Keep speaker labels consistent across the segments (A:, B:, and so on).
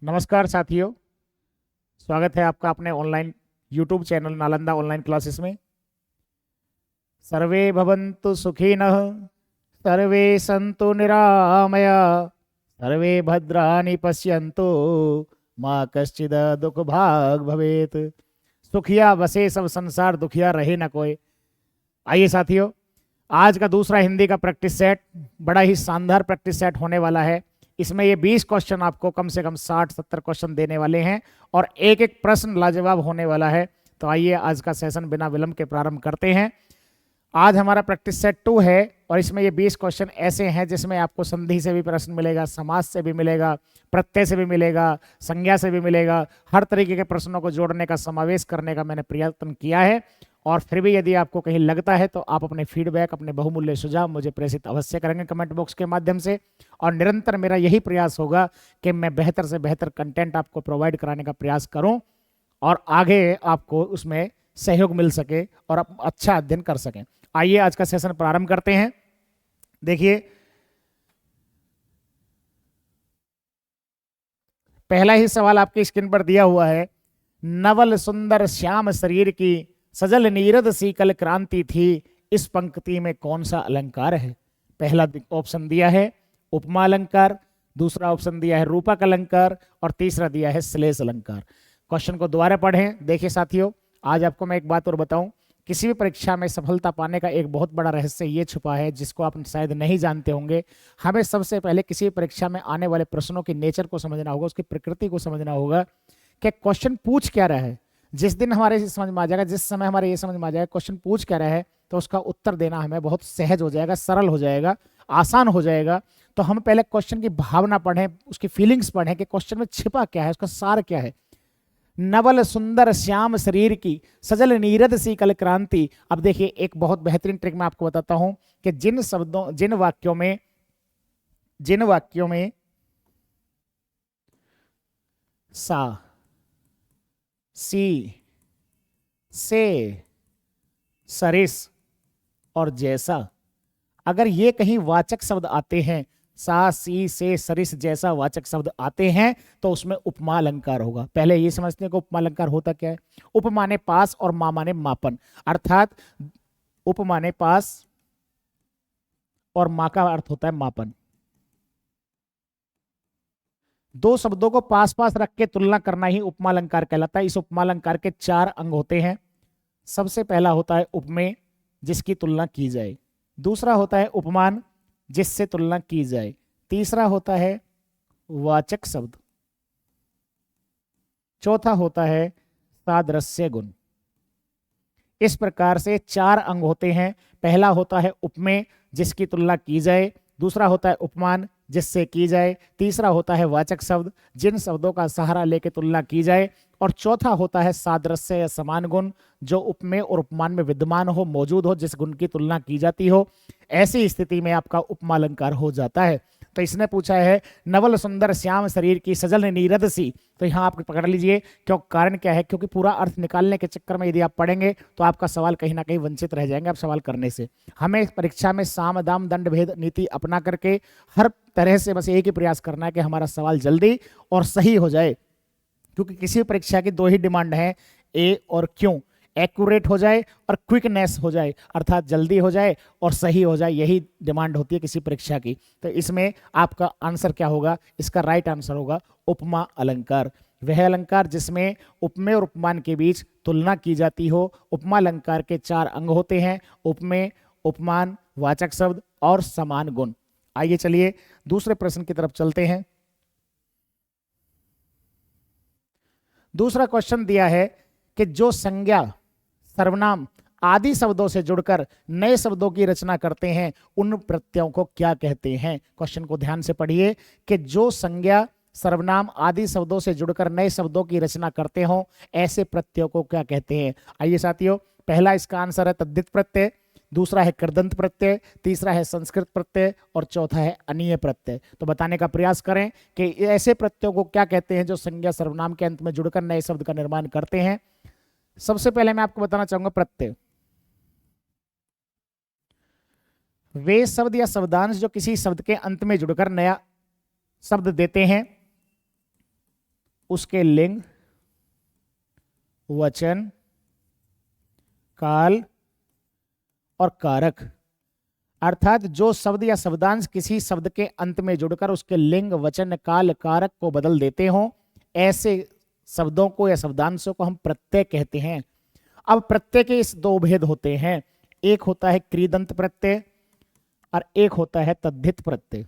A: नमस्कार साथियों, स्वागत है आपका अपने online YouTube channel Nalanda online classes में। सर्वे भवन्तु सुखिनः, सर्वे सन्तु निरामया, सर्वे भद्राणि पश्यन्तु, माँ कश्चिद दुख भाग भवेत। सुखिया बसे सब संसार, दुखिया रहे न कोई। आइए साथियों, आज का दूसरा हिंदी का प्रैक्टिस सेट बड़ा ही शानदार प्रैक्टिस सेट होने वाला है। इसमें ये 20 क्वेश्चन आपको कम से कम 60-70 क्वेश्चन देने वाले हैं और एक एक प्रश्न लाजवाब होने वाला है। तो आइए आज का सेशन बिना विलंब के प्रारंभ करते हैं। आज हमारा प्रैक्टिस सेट 2 है और इसमें ये 20 क्वेश्चन ऐसे हैं जिसमें आपको संधि से भी प्रश्न मिलेगा, समास से भी मिलेगा, प्रत्यय से भी मिलेगा, संज्ञा से भी मिलेगा। हर तरीके के प्रश्नों को जोड़ने का, समावेश करने का मैंने प्रयत्न किया है। और फिर भी यदि आपको कहीं लगता है तो आप अपने फीडबैक, अपने बहुमूल्य सुझाव मुझे प्रेषित अवश्य करेंगे कमेंट बॉक्स के माध्यम से। और निरंतर मेरा यही प्रयास होगा कि मैं बेहतर से बेहतर कंटेंट आपको प्रोवाइड कराने का प्रयास करूं और आगे आपको उसमें सहयोग मिल सके और आप अच्छा अध्ययन कर सकें। आइए आज का सेशन प्रारंभ करते हैं। देखिए, पहला ही सवाल आपकी स्क्रीन पर दिया हुआ है। नवल सुंदर श्याम शरीर की, सजल नीरद सी कल क्रांति थी, इस पंक्ति में कौन सा अलंकार है? पहला ऑप्शन दिया है उपमा अलंकार, दूसरा ऑप्शन दिया है रूपक अलंकार और तीसरा दिया है श्लेष अलंकार। क्वेश्चन को दोबारा पढ़ें। देखिए साथियों, आज आपको मैं एक बात और बताऊं, किसी भी परीक्षा में सफलता पाने का एक बहुत बड़ा रहस्य ये छुपा है जिसको आप शायद नहीं जानते होंगे। हमें सबसे पहले किसी भी परीक्षा में आने वाले प्रश्नों के नेचर को समझना होगा, उसकी प्रकृति को समझना होगा कि क्वेश्चन पूछ क्या रहा है। जिस दिन हमारे समझ में आ जाएगा, जिस समय हमारे ये समझ में आ जाएगा क्वेश्चन पूछ क्या रहा है, तो उसका उत्तर देना हमें बहुत सहज हो जाएगा, सरल हो जाएगा, आसान हो जाएगा। तो हम पहले क्वेश्चन की भावना पढ़ें, उसकी फीलिंग्स पढ़ें कि क्वेश्चन में छिपा क्या है, उसका सार क्या है। नवल सुंदर श्याम शरीर की, सजल नीरद सी कल क्रांति। अब देखिए, एक बहुत बेहतरीन ट्रिक मैं आपको बताता हूं कि जिन वाक्यों में सा, सी, से, सरिस और जैसा, अगर ये कहीं वाचक शब्द आते हैं, सा, सी, से, सरिस जैसा वाचक शब्द आते हैं, तो उसमें उपमा अलंकार होगा। पहले ये समझते हैं कि उपमा अलंकार होता क्या है। उप माने पास और मा माने मापन, अर्थात उप माने पास और मा का अर्थ होता है मापन। दो शब्दों को पास पास रख के तुलना करना ही उपमा अलंकार कहलाता है। इस उपमा अलंकार के 4 अंग होते हैं। सबसे पहला होता है उपमेय, जिसकी तुलना की जाए। दूसरा होता है उपमान, जिससे तुलना की जाए। तीसरा होता है वाचक शब्द। चौथा होता है सादृश्य गुण। इस प्रकार से 4 अंग होते हैं। पहला होता है उपमेय, जिसकी तुलना की जाए। दूसरा होता है उपमान, जिससे की जाए। तीसरा होता है वाचक शब्द, जिन शब्दों का सहारा लेके तुलना की जाए। और चौथा होता है सादृश्य या समान गुण, जो उपमेय और उपमान में विद्यमान हो, मौजूद हो, जिस गुण की तुलना की जाती हो। ऐसी स्थिति में आपका उपमा अलंकार हो जाता है। तो इसने पूछा है नवल सुंदर श्याम शरीर की, सजल नीरद सी। तो यहाँ आप पकड़ लीजिए क्यों, कारण क्या है, क्योंकि पूरा अर्थ निकालने के चक्कर में यदि आप पढ़ेंगे तो आपका सवाल कहीं ना कहीं वंचित रह जाएंगे आप सवाल करने से। हमें परीक्षा में साम दाम दंड भेद नीति अपना करके हर तरह से बस एक ही प्रयास करना है कि हमारा सवाल जल्दी और सही हो जाए। क्योंकि किसी परीक्षा की 2 ही डिमांड है, ए और क्यों। एक्यूरेट हो जाए और क्विकनेस हो जाए, अर्थात जल्दी हो जाए और सही हो जाए, यही डिमांड होती है किसी परीक्षा की। तो इसमें आपका आंसर क्या होगा? इसका राइट आंसर होगा उपमा अलंकार। वह अलंकार जिसमें उपमेय और उपमान के बीच तुलना की जाती हो। उपमा अलंकार के 4 अंग होते हैं, उपमेय, उपमान, वाचक शब्द और समान गुण। आइए चलिए दूसरे प्रश्न की तरफ चलते हैं। दूसरा क्वेश्चन दिया है कि जो संज्ञा, सर्वनाम आदि शब्दों से जुड़कर नए शब्दों की रचना करते हैं, उन प्रत्ययों को क्या कहते हैं? क्वेश्चन को ध्यान से पढ़िए कि जो संज्ञा, सर्वनाम आदि शब्दों से जुड़कर नए शब्दों की रचना करते हो, ऐसे प्रत्ययों को क्या कहते हैं? आइए साथियों, पहला इसका आंसर है तद्धित प्रत्यय, दूसरा है कृदंत प्रत्यय, तीसरा है संस्कृत प्रत्यय और चौथा है अनीय प्रत्यय। तो बताने का प्रयास करें कि ऐसे प्रत्ययों को क्या कहते हैं जो संज्ञा, सर्वनाम के अंत में जुड़कर नए शब्द का निर्माण करते हैं। सबसे पहले मैं आपको बताना चाहूंगा प्रत्यय। वे शब्द या शब्दांश जो किसी शब्द के अंत में जुड़कर नया शब्द देते हैं, उसके लिंग, वचन, काल और कारक। अर्थात जो शब्द या शब्दांश किसी शब्द के अंत में जुड़कर उसके लिंग, वचन, काल, कारक को बदल देते हो, ऐसे शब्दों को या शब्दांशों को हम प्रत्यय कहते हैं। अब प्रत्यय के इस दो भेद होते हैं, एक होता है कृदंत प्रत्यय और एक होता है तद्धित प्रत्यय।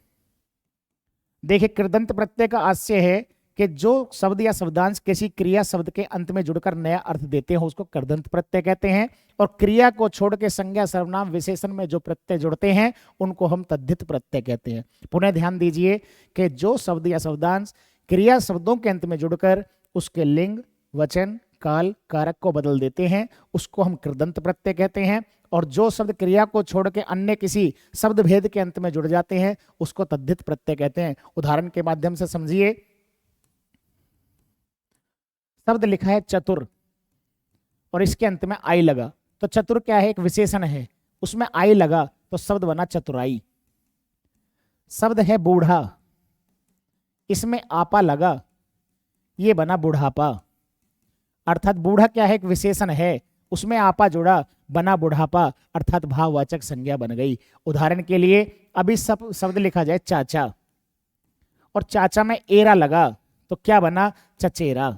A: देखिए, कृदंत प्रत्यय का आशय है कि जो शब्द या शब्दांश किसी क्रिया शब्द के अंत में जुड़कर नया अर्थ देते हो उसको कृदंत प्रत्यय कहते हैं, और क्रिया को छोड़ के संज्ञा, सर्वनाम, विशेषण में जो प्रत्यय जुड़ते हैं उनको हम तद्धित प्रत्यय कहते हैं। पुनः ध्यान दीजिए कि जो शब्द या शब्दांश क्रिया शब्दों के अंत में जुड़कर उसके लिंग, वचन, काल, कारक को बदल देते हैं उसको हम कृदंत प्रत्यय कहते हैं, और जो शब्द क्रिया को छोड़ के अन्य किसी शब्द भेद के अंत में जुड़ जाते हैं उसको तद्धित प्रत्यय कहते हैं। उदाहरण के माध्यम से समझिए, शब्द लिखा है चतुर और इसके अंत में आई लगा, तो चतुर क्या है? एक विशेषण है, उसमें आई लगा तो शब्द बना चतुराई। शब्द है बूढ़ा, इसमें आपा लगा, ये बना बुढ़ापा। अर्थात बूढ़ा क्या है? एक विशेषण है, उसमें आपा जुड़ा, बना बुढ़ापा, अर्थात भाववाचक संज्ञा बन गई। उदाहरण के लिए अभी सब शब्द लिखा जाए चाचा, और चाचा में एरा लगा तो क्या बना? चचेरा।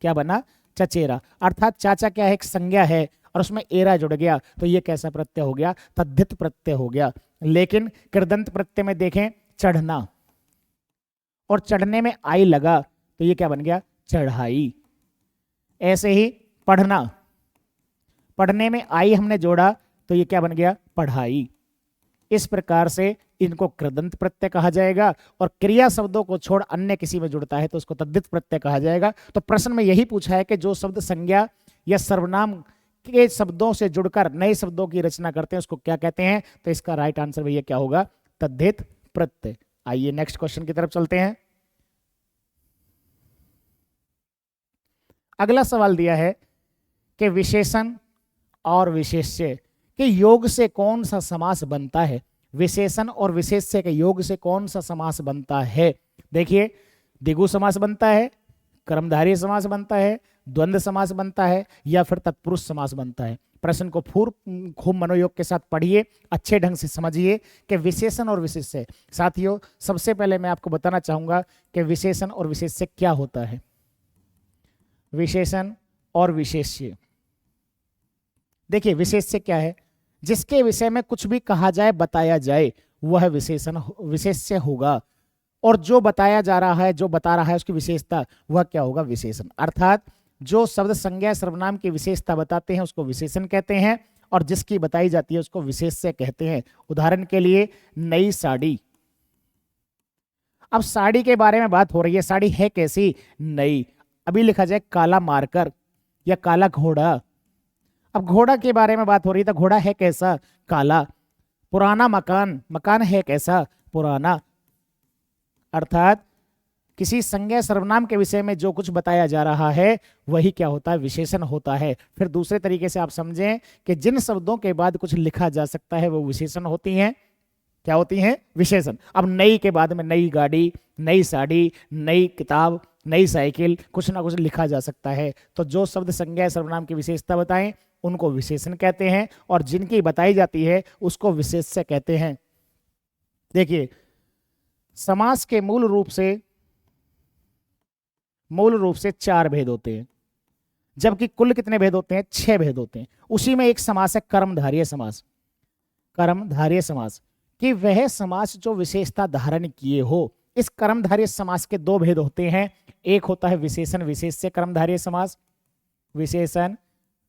A: क्या बना? चचेरा। अर्थात चाचा क्या है? एक संज्ञा है और उसमें एरा जुड़ गया तो ये कैसा प्रत्यय हो गया? तद्धित प्रत्यय हो गया। लेकिन कृदंत प्रत्यय में देखें, चढ़ना, और चढ़ने में आई लगा तो ये क्या बन गया? चढ़ाई। ऐसे ही पढ़ना, पढ़ने में आई हमने जोड़ा तो ये क्या बन गया? पढ़ाई। इस प्रकार से इनको कृदंत प्रत्यय कहा जाएगा, और क्रिया शब्दों को छोड़ अन्य किसी में जुड़ता है तो उसको तद्धित प्रत्यय कहा जाएगा। तो प्रश्न में यही पूछा है कि जो शब्द संज्ञा या सर्वनाम के शब्दों से जुड़कर नए शब्दों की रचना करते हैं उसको क्या कहते हैं? तो इसका राइट आंसर भैया क्या होगा? तद्धित प्रत्यय। आइए नेक्स्ट क्वेश्चन की तरफ चलते हैं। अगला सवाल दिया है कि विशेषण और विशेष्य के योग से कौन सा समास बनता है? विशेषण और विशेष्य के योग से कौन सा समास बनता है? देखिए, द्विगु समास बनता है, कर्मधारय समास बनता है, द्वंद्व समास बनता है, या फिर तत्पुरुष समास बनता है। प्रश्न को खूब मनोयोग के साथ पढ़िए, अच्छे ढंग से समझिए कि विशेषण और विशेष्य। साथियों, सबसे पहले मैं आपको बताना चाहूंगा कि विशेषण और विशेष्य क्या होता है। विशेषण और विशेष्य, देखिए विशेष्य क्या है? जिसके विषय में कुछ भी कहा जाए, बताया जाए, वह विशेषण विशेष्य होगा, और जो बताया जा रहा है, जो बता रहा है उसकी विशेषता, वह क्या होगा? विशेषण। अर्थात जो शब्द संज्ञा सर्वनाम की विशेषता बताते हैं उसको विशेषण कहते हैं, और जिसकी बताई जाती है उसको विशेष्य कहते हैं। उदाहरण के लिए नई साड़ी। अब साड़ी के बारे में बात हो रही है, साड़ी है कैसी? नई। अभी लिखा जाए काला मार्कर या काला घोड़ा। अब घोड़ा के बारे में बात हो रही है तो घोड़ा है कैसा? काला। पुराना मकान, मकान है कैसा? पुराना। अर्थात किसी संज्ञा सर्वनाम के विषय में जो कुछ बताया जा रहा है वही क्या होता है? विशेषण होता है। फिर दूसरे तरीके से आप समझें कि जिन शब्दों के बाद कुछ लिखा जा सकता है वो विशेषण होती हैं। क्या होती हैं? विशेषण। अब नई के बाद में नई गाड़ी, नई साड़ी, नई किताब, नई साइकिल, कुछ ना कुछ लिखा जा सकता है। तो जो शब्द संज्ञा सर्वनाम की विशेषता बताएं उनको विशेषण कहते हैं, और जिनकी बताई जाती है उसको विशेष्य कहते हैं। देखिए, समास के मूल रूप से 4 भेद होते हैं, जबकि कुल कितने भेद होते हैं? 6 भेद होते हैं। उसी में एक समास है कर्मधारय समास। कर्मधारय समास कि वह समास जो विशेषता धारण किए हो। इस कर्मधारय समास के 2 भेद होते हैं, एक होता है विशेषण विशेष्य कर्मधारय समास, विशेषण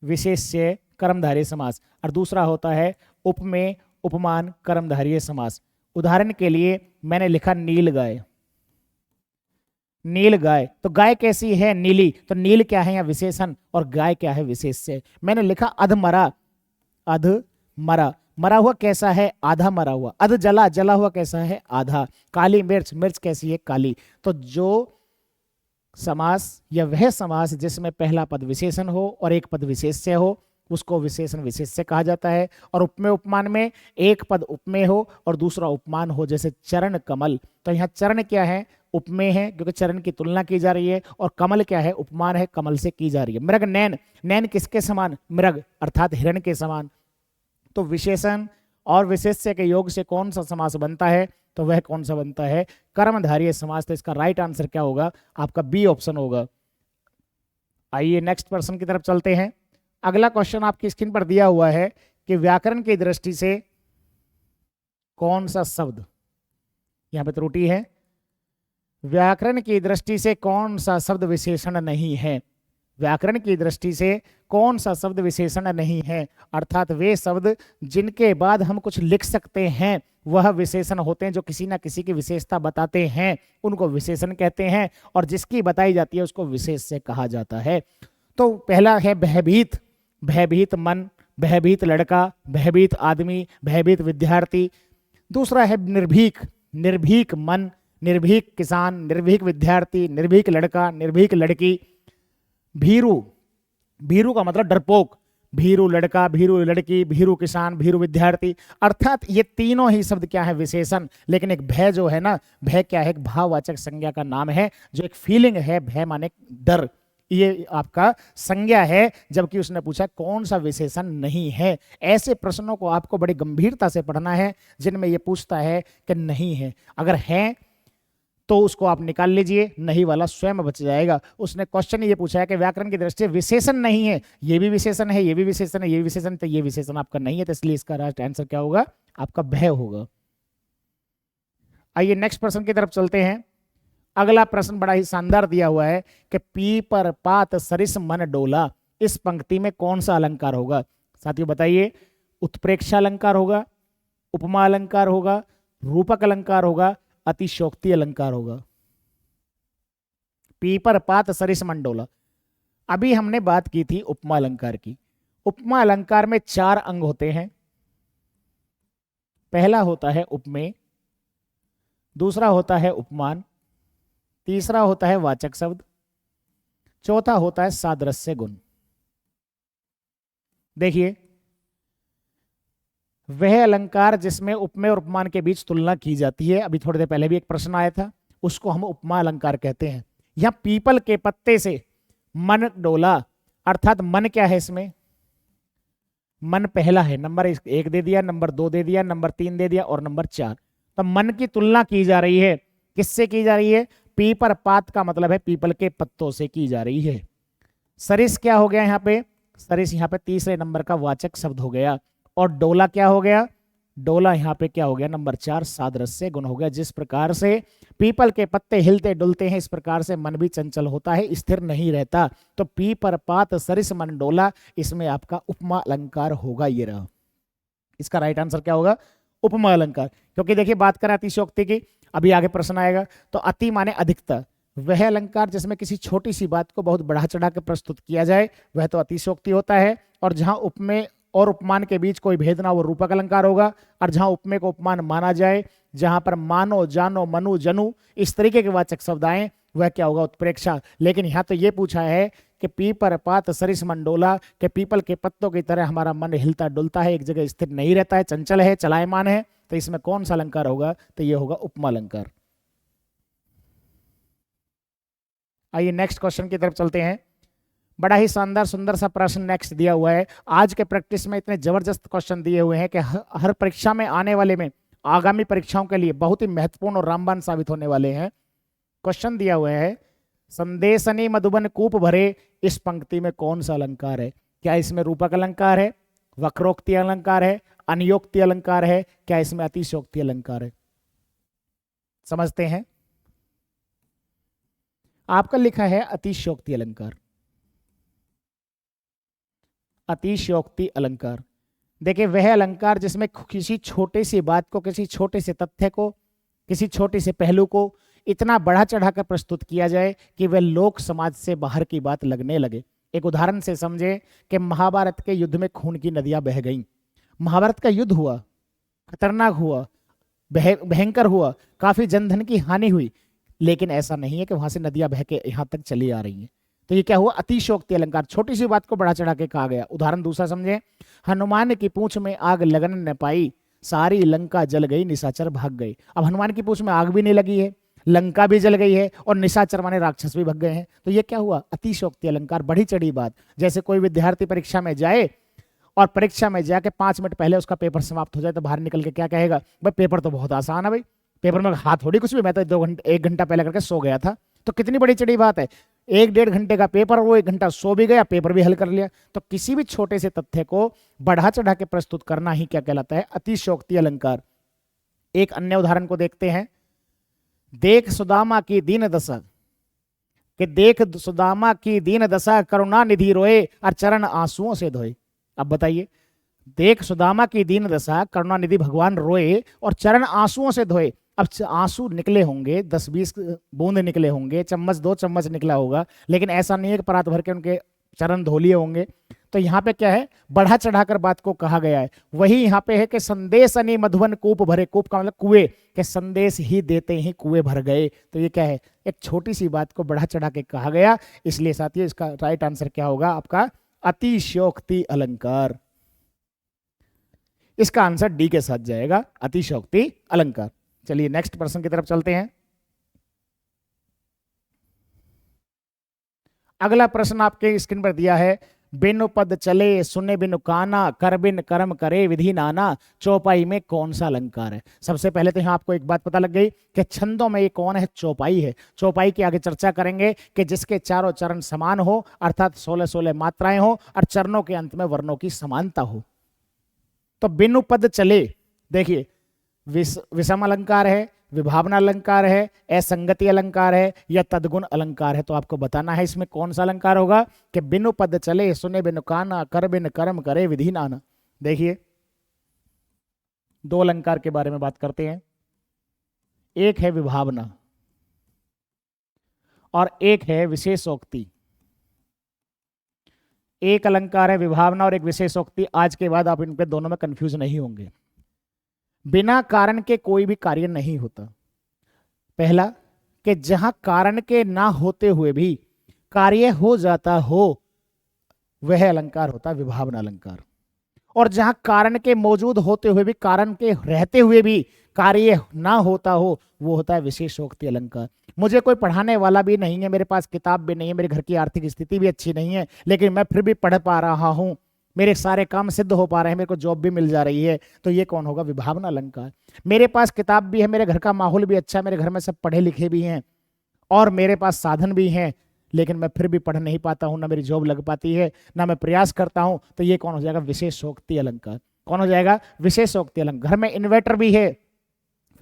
A: विशेष्य कर्मधारय समास, और दूसरा होता है उपमेय उपमान कर्मधारय समास। उदाहरण के लिए मैंने लिखा नील गाय। नील गाय, तो गाय कैसी है? नीली। तो नील क्या है? या विशेषण, और गाय क्या है? विशेष्य। मैंने लिखा अधमरा। अधमरा, मरा हुआ कैसा है? आधा मरा हुआ। अध जला, जला हुआ कैसा है? आधा। काली मिर्च, मिर्च कैसी है? काली। तो जो समास या वह समास जिसमें पहला पद विशेषण हो और एक पद विशेष्य हो उसको विशेषण विशेष्य कहा जाता है। और उपमेय उपमान में एक पद उपमेय हो और दूसरा उपमान हो, जैसे चरण कमल। तो यहाँ चरण क्या है, उपमेय है क्योंकि चरण की तुलना की जा रही है, और कमल क्या है, उपमान है, कमल से की जा रही है। मृग नैन, नैन किसके समान, मृग अर्थात हिरण के समान। तो विशेषण और विशेष्य के योग से कौन सा समास बनता है, तो वह कौन सा बनता है, कर्मधारय समास। तो इसका राइट आंसर क्या होगा, आपका बी ऑप्शन होगा। आइए नेक्स्ट प्रश्न की तरफ चलते हैं। अगला क्वेश्चन आपकी स्क्रीन पर दिया हुआ है कि व्याकरण की दृष्टि से कौन सा शब्द, यहां पे त्रुटि है, व्याकरण की दृष्टि से कौन सा शब्द विशेषण नहीं है। व्याकरण की दृष्टि से कौन सा शब्द विशेषण नहीं है, अर्थात वे शब्द जिनके बाद हम कुछ लिख सकते हैं वह विशेषण होते हैं, जो किसी ना किसी की विशेषता बताते हैं उनको विशेषण कहते हैं, और जिसकी बताई जाती है उसको विशेष्य कहा जाता है। तो पहला है भयभीत, भयभीत मन, भयभीत लड़का, भयभीत आदमी, भयभीत विद्यार्थी। दूसरा है निर्भीक, निर्भीक मन, निर्भीक किसान, निर्भीक विद्यार्थी, निर्भीक लड़का, निर्भीक लड़की। भीरू, भीरू का मतलब डरपोक, भीरू लड़का, भीरू लड़की, भीरू किसान, भीरू विद्यार्थी। अर्थात ये तीनों ही शब्द क्या है, विशेषण। लेकिन एक भय जो है ना, भय क्या है, एक भाववाचक संज्ञा का नाम है, जो एक फीलिंग है, भय माने डर, ये आपका संज्ञा है, जबकि उसने पूछा कौन सा विशेषण नहीं है। ऐसे प्रश्नों को आपको बड़ी गंभीरता से पढ़ना है जिनमें ये पूछता है कि नहीं है। अगर है तो उसको आप निकाल लीजिए, नहीं वाला स्वयं बच जाएगा। उसने क्वेश्चन ये पूछा है कि व्याकरण की दृष्टि से विशेषण नहीं है, ये भी विशेषण है, ये भी विशेषण है, ये भी विशेषण, तो ये विशेषण आपका नहीं है, तो इसलिए इसका राइट आंसर क्या होगा, आपका भय होगा। आइए नेक्स्ट प्रश्न की तरफ चलते हैं। अगला प्रश्न बड़ा ही शानदार दिया हुआ है कि पी पर पात सरिस मन डोला, इस पंक्ति में कौन सा अलंकार होगा। साथियों बताइए, उत्प्रेक्षा अलंकार होगा, उपमा अलंकार होगा, रूपक अलंकार होगा, अतिशोक्ति अलंकार होगा। पी पर पात सरिस मन डोला, अभी हमने बात की थी उपमा अलंकार की। उपमा अलंकार में 4 अंग होते हैं। पहला होता है उपमेय, दूसरा होता है उपमान, तीसरा होता है वाचक शब्द, चौथा होता है सादृश्य गुण। देखिए, वह अलंकार जिसमें उपमेय और उपमान के बीच तुलना की जाती है, अभी थोड़ी देर पहले भी एक प्रश्न आया था, उसको हम उपमा अलंकार कहते हैं। यहां पीपल के पत्ते से मन डोला, अर्थात मन क्या है इसमें, मन पहला है, नंबर 1 दे दिया, नंबर 2 दे दिया, नंबर 3 दे दिया और नंबर 4। तो मन की तुलना की जा रही है, किससे की जा रही है, पीपर पात का मतलब है पीपल के पत्तों से की जा रही है। सरिस क्या हो गया यहाँ पे, सरिस यहाँ पे तीसरे नंबर का वाचक शब्द हो गया। और डोला क्या हो गया, डोला यहाँ पे क्या हो गया, नंबर 4 सादृश्य गुण हो गया। जिस प्रकार से पीपल के पत्ते हिलते डुलते हैं, इस प्रकार से मन भी चंचल होता है, स्थिर नहीं रहता। तो पी पर पात सरिस मन डोला, इसमें आपका उपमा अलंकार होगा। ये रहा इसका राइट आंसर क्या होगा, उपमा अलंकार। क्योंकि देखिए बात करें अतिशयोक्ति की, अभी आगे प्रश्न आएगा। तो अति माने अधिकता, वह अलंकार जिसमें किसी छोटी सी बात को बहुत बढ़ा चढ़ा के प्रस्तुत किया जाए वह तो अतिशयोक्ति होता है। और जहां उपमेय और उपमान के बीच कोई भेद ना, वो रूपक अलंकार होगा। और जहां उपमेय को उपमान माना जाए, जहां पर मानो, जानो, मनु, जनु इस तरीके के वाचक शब्द आए, वह क्या होगा, उत्प्रेक्षा। लेकिन यहाँ तो ये पूछा है कि पीपर पात सरिस मन डोला, के पीपल के पत्तों की तरह हमारा मन हिलता डुलता है, एक जगह स्थिर नहीं रहता है, चंचल है, चलायमान है। तो इसमें कौन सा अलंकार होगा, तो ये होगा उपमा अलंकार। आइए नेक्स्ट क्वेश्चन की तरफ चलते हैं। बड़ा ही शानदार सुंदर सा प्रश्न नेक्स्ट दिया हुआ है। आज के प्रैक्टिस में इतने जबरदस्त क्वेश्चन दिए हुए हैं कि हर परीक्षा में आने वाले में, आगामी परीक्षाओं के लिए बहुत ही महत्वपूर्ण और रामबाण साबित होने वाले हैं। क्वेश्चन दिया हुआ है, संदेशनी मधुबन कूप भरे, इस पंक्ति में कौन सा अलंकार है। क्या इसमें रूपक अलंकार है, वक्रोक्ति अलंकार है, अनियोक्ति अलंकार है, क्या इसमें अतिशयोक्ति अलंकार है। समझते हैं। आपका लिखा है अतिशयोक्ति अलंकार, अतिशयोक्ति अलंकार। देखिए, वह अलंकार जिसमें किसी छोटे सी बात को, किसी छोटे से तथ्य को, किसी छोटे से पहलू को इतना बढ़ा चढ़ाकर प्रस्तुत किया जाए कि वह लोक समाज से बाहर की बात लगने लगे। एक उदाहरण से समझे कि महाभारत के युद्ध में खून की नदियां बह गईं। महाभारत का युद्ध हुआ, खतरनाक हुआ, भयंकर हुआ, काफी जनधन की हानि हुई, लेकिन ऐसा नहीं है कि वहां से नदियां बह के यहां तक चली आ रही हैं। तो ये क्या हुआ, अतिशयोक्ति अलंकार। छोटी सी बात को बढ़ा चढ़ा के कहा गया। उदाहरण दूसरा समझे, हनुमान की पूंछ में आग लगन न पाई, सारी लंका जल गई, निशाचर भाग गए। अब हनुमान की पूंछ में आग भी नहीं लगी है, लंका भी जल गई है, और निशाचर माने राक्षस भी भाग गए हैं। तो ये क्या हुआ, अतिशयोक्ति अलंकार, बढ़ी चढ़ी बात। जैसे कोई विद्यार्थी परीक्षा में जाए और परीक्षा में जाके 5 मिनट पहले उसका पेपर समाप्त हो जाए तो बाहर निकल के क्या कहेगा, भाई पेपर तो बहुत आसान है, भाई पेपर में हाथ थोड़ी कुछ भी, मैं तो 1 घंटा पहले करके सो गया था। तो कितनी बड़ी चढ़ी बात है, 1-1.5 घंटे का पेपर, वो 1 घंटा सो भी गया, पेपर भी हल कर लिया। तो किसी भी छोटे से तथ्य को बढ़ा चढ़ा के प्रस्तुत करना ही क्या कहलाता है, अतिशयोक्ति अलंकार। एक अन्य उदाहरण को देखते हैं, देख सुदामा की दीन दशा, कि देख सुदामा की दीन दशा, करुणा निधि रोए और चरण आंसुओं से धोए। अब बताइए, देख सुदामा की दीन दशा, करुणा निधि भगवान रोए और चरण आंसुओं से धोए। अब आंसू निकले होंगे, 10-20 बूंद निकले होंगे, चम्मच 2 चम्मच निकला होगा, लेकिन ऐसा नहीं है कि परात भर के उनके चरण धो लिए होंगे। तो यहाँ पे क्या है, बढ़ा चढ़ाकर बात को कहा गया है। वही यहाँ पे है कि संदेश अनि मधुवन कूप भरे, कूप का मतलब कुएं, के संदेश ही देते ही कुएं भर गए। तो ये क्या है, एक छोटी सी बात को बढ़ा चढ़ा के कहा गया। इसलिए साथियों इसका राइट आंसर क्या होगा आपका, अतिशयोक्ति अलंकार। इसका आंसर डी के साथ जाएगा, अतिशयोक्ति अलंकार। चलिए नेक्स्ट प्रश्न की तरफ चलते हैं। अगला प्रश्न आपके स्क्रीन पर दिया है, बिनु पद चले सुने बिनु काना, कर बिन कर्म करे विधि नाना, चौपाई में कौन सा अलंकार है। सबसे पहले तो यहाँ आपको एक बात पता लग गई कि छंदों में ये कौन है, चौपाई है। चौपाई की आगे चर्चा करेंगे कि जिसके चारों चरण समान हो, अर्थात 16-16 मात्राएं हो और चरणों के अंत में वर्णों की समानता हो। तो बिनु पद चले, देखिए विषम अलंकार है, विभावना अलंकार है, असंगति अलंकार है या तदगुण अलंकार है। तो आपको बताना है इसमें कौन सा अलंकार होगा, कि बिनु पद चले सुने बिनु काना, कर बिन कर्म करे विधि नाना। देखिए 2 अलंकार के बारे में बात करते हैं, एक है विभावना और एक है विशेषोक्ति। एक अलंकार है विभावना और एक विशेषोक्ति। आज के बाद आप इन पे दोनों में कंफ्यूज नहीं होंगे। बिना कारण के कोई भी कार्य नहीं होता। पहला, कि जहां कारण के ना होते हुए भी कार्य हो जाता हो, वह अलंकार होता है विभावना अलंकार। और जहां कारण के मौजूद होते हुए भी, कारण के रहते हुए भी कार्य ना होता हो, वो होता है विशेषोक्ति अलंकार। मुझे कोई पढ़ाने वाला भी नहीं है, मेरे पास किताब भी नहीं है, मेरे घर की आर्थिक स्थिति भी अच्छी नहीं है, लेकिन मैं फिर भी पढ़ पा रहा हूं, मेरे सारे काम सिद्ध हो पा रहे हैं, मेरे को जॉब भी मिल जा रही है। तो ये कौन होगा, विभावना अलंकार। मेरे पास किताब भी है, मेरे घर का माहौल भी अच्छा है, मेरे घर में सब पढ़े लिखे भी हैं और मेरे पास साधन भी हैं, लेकिन मैं फिर भी पढ़ नहीं पाता हूं, ना मेरी जॉब लग पाती है, ना मैं प्रयास करता हूं। तो ये कौन हो जाएगा, विशेषोक्ति अलंकार। कौन हो जाएगा, विशेषोक्ति अलंकार। घर में इन्वर्टर भी है,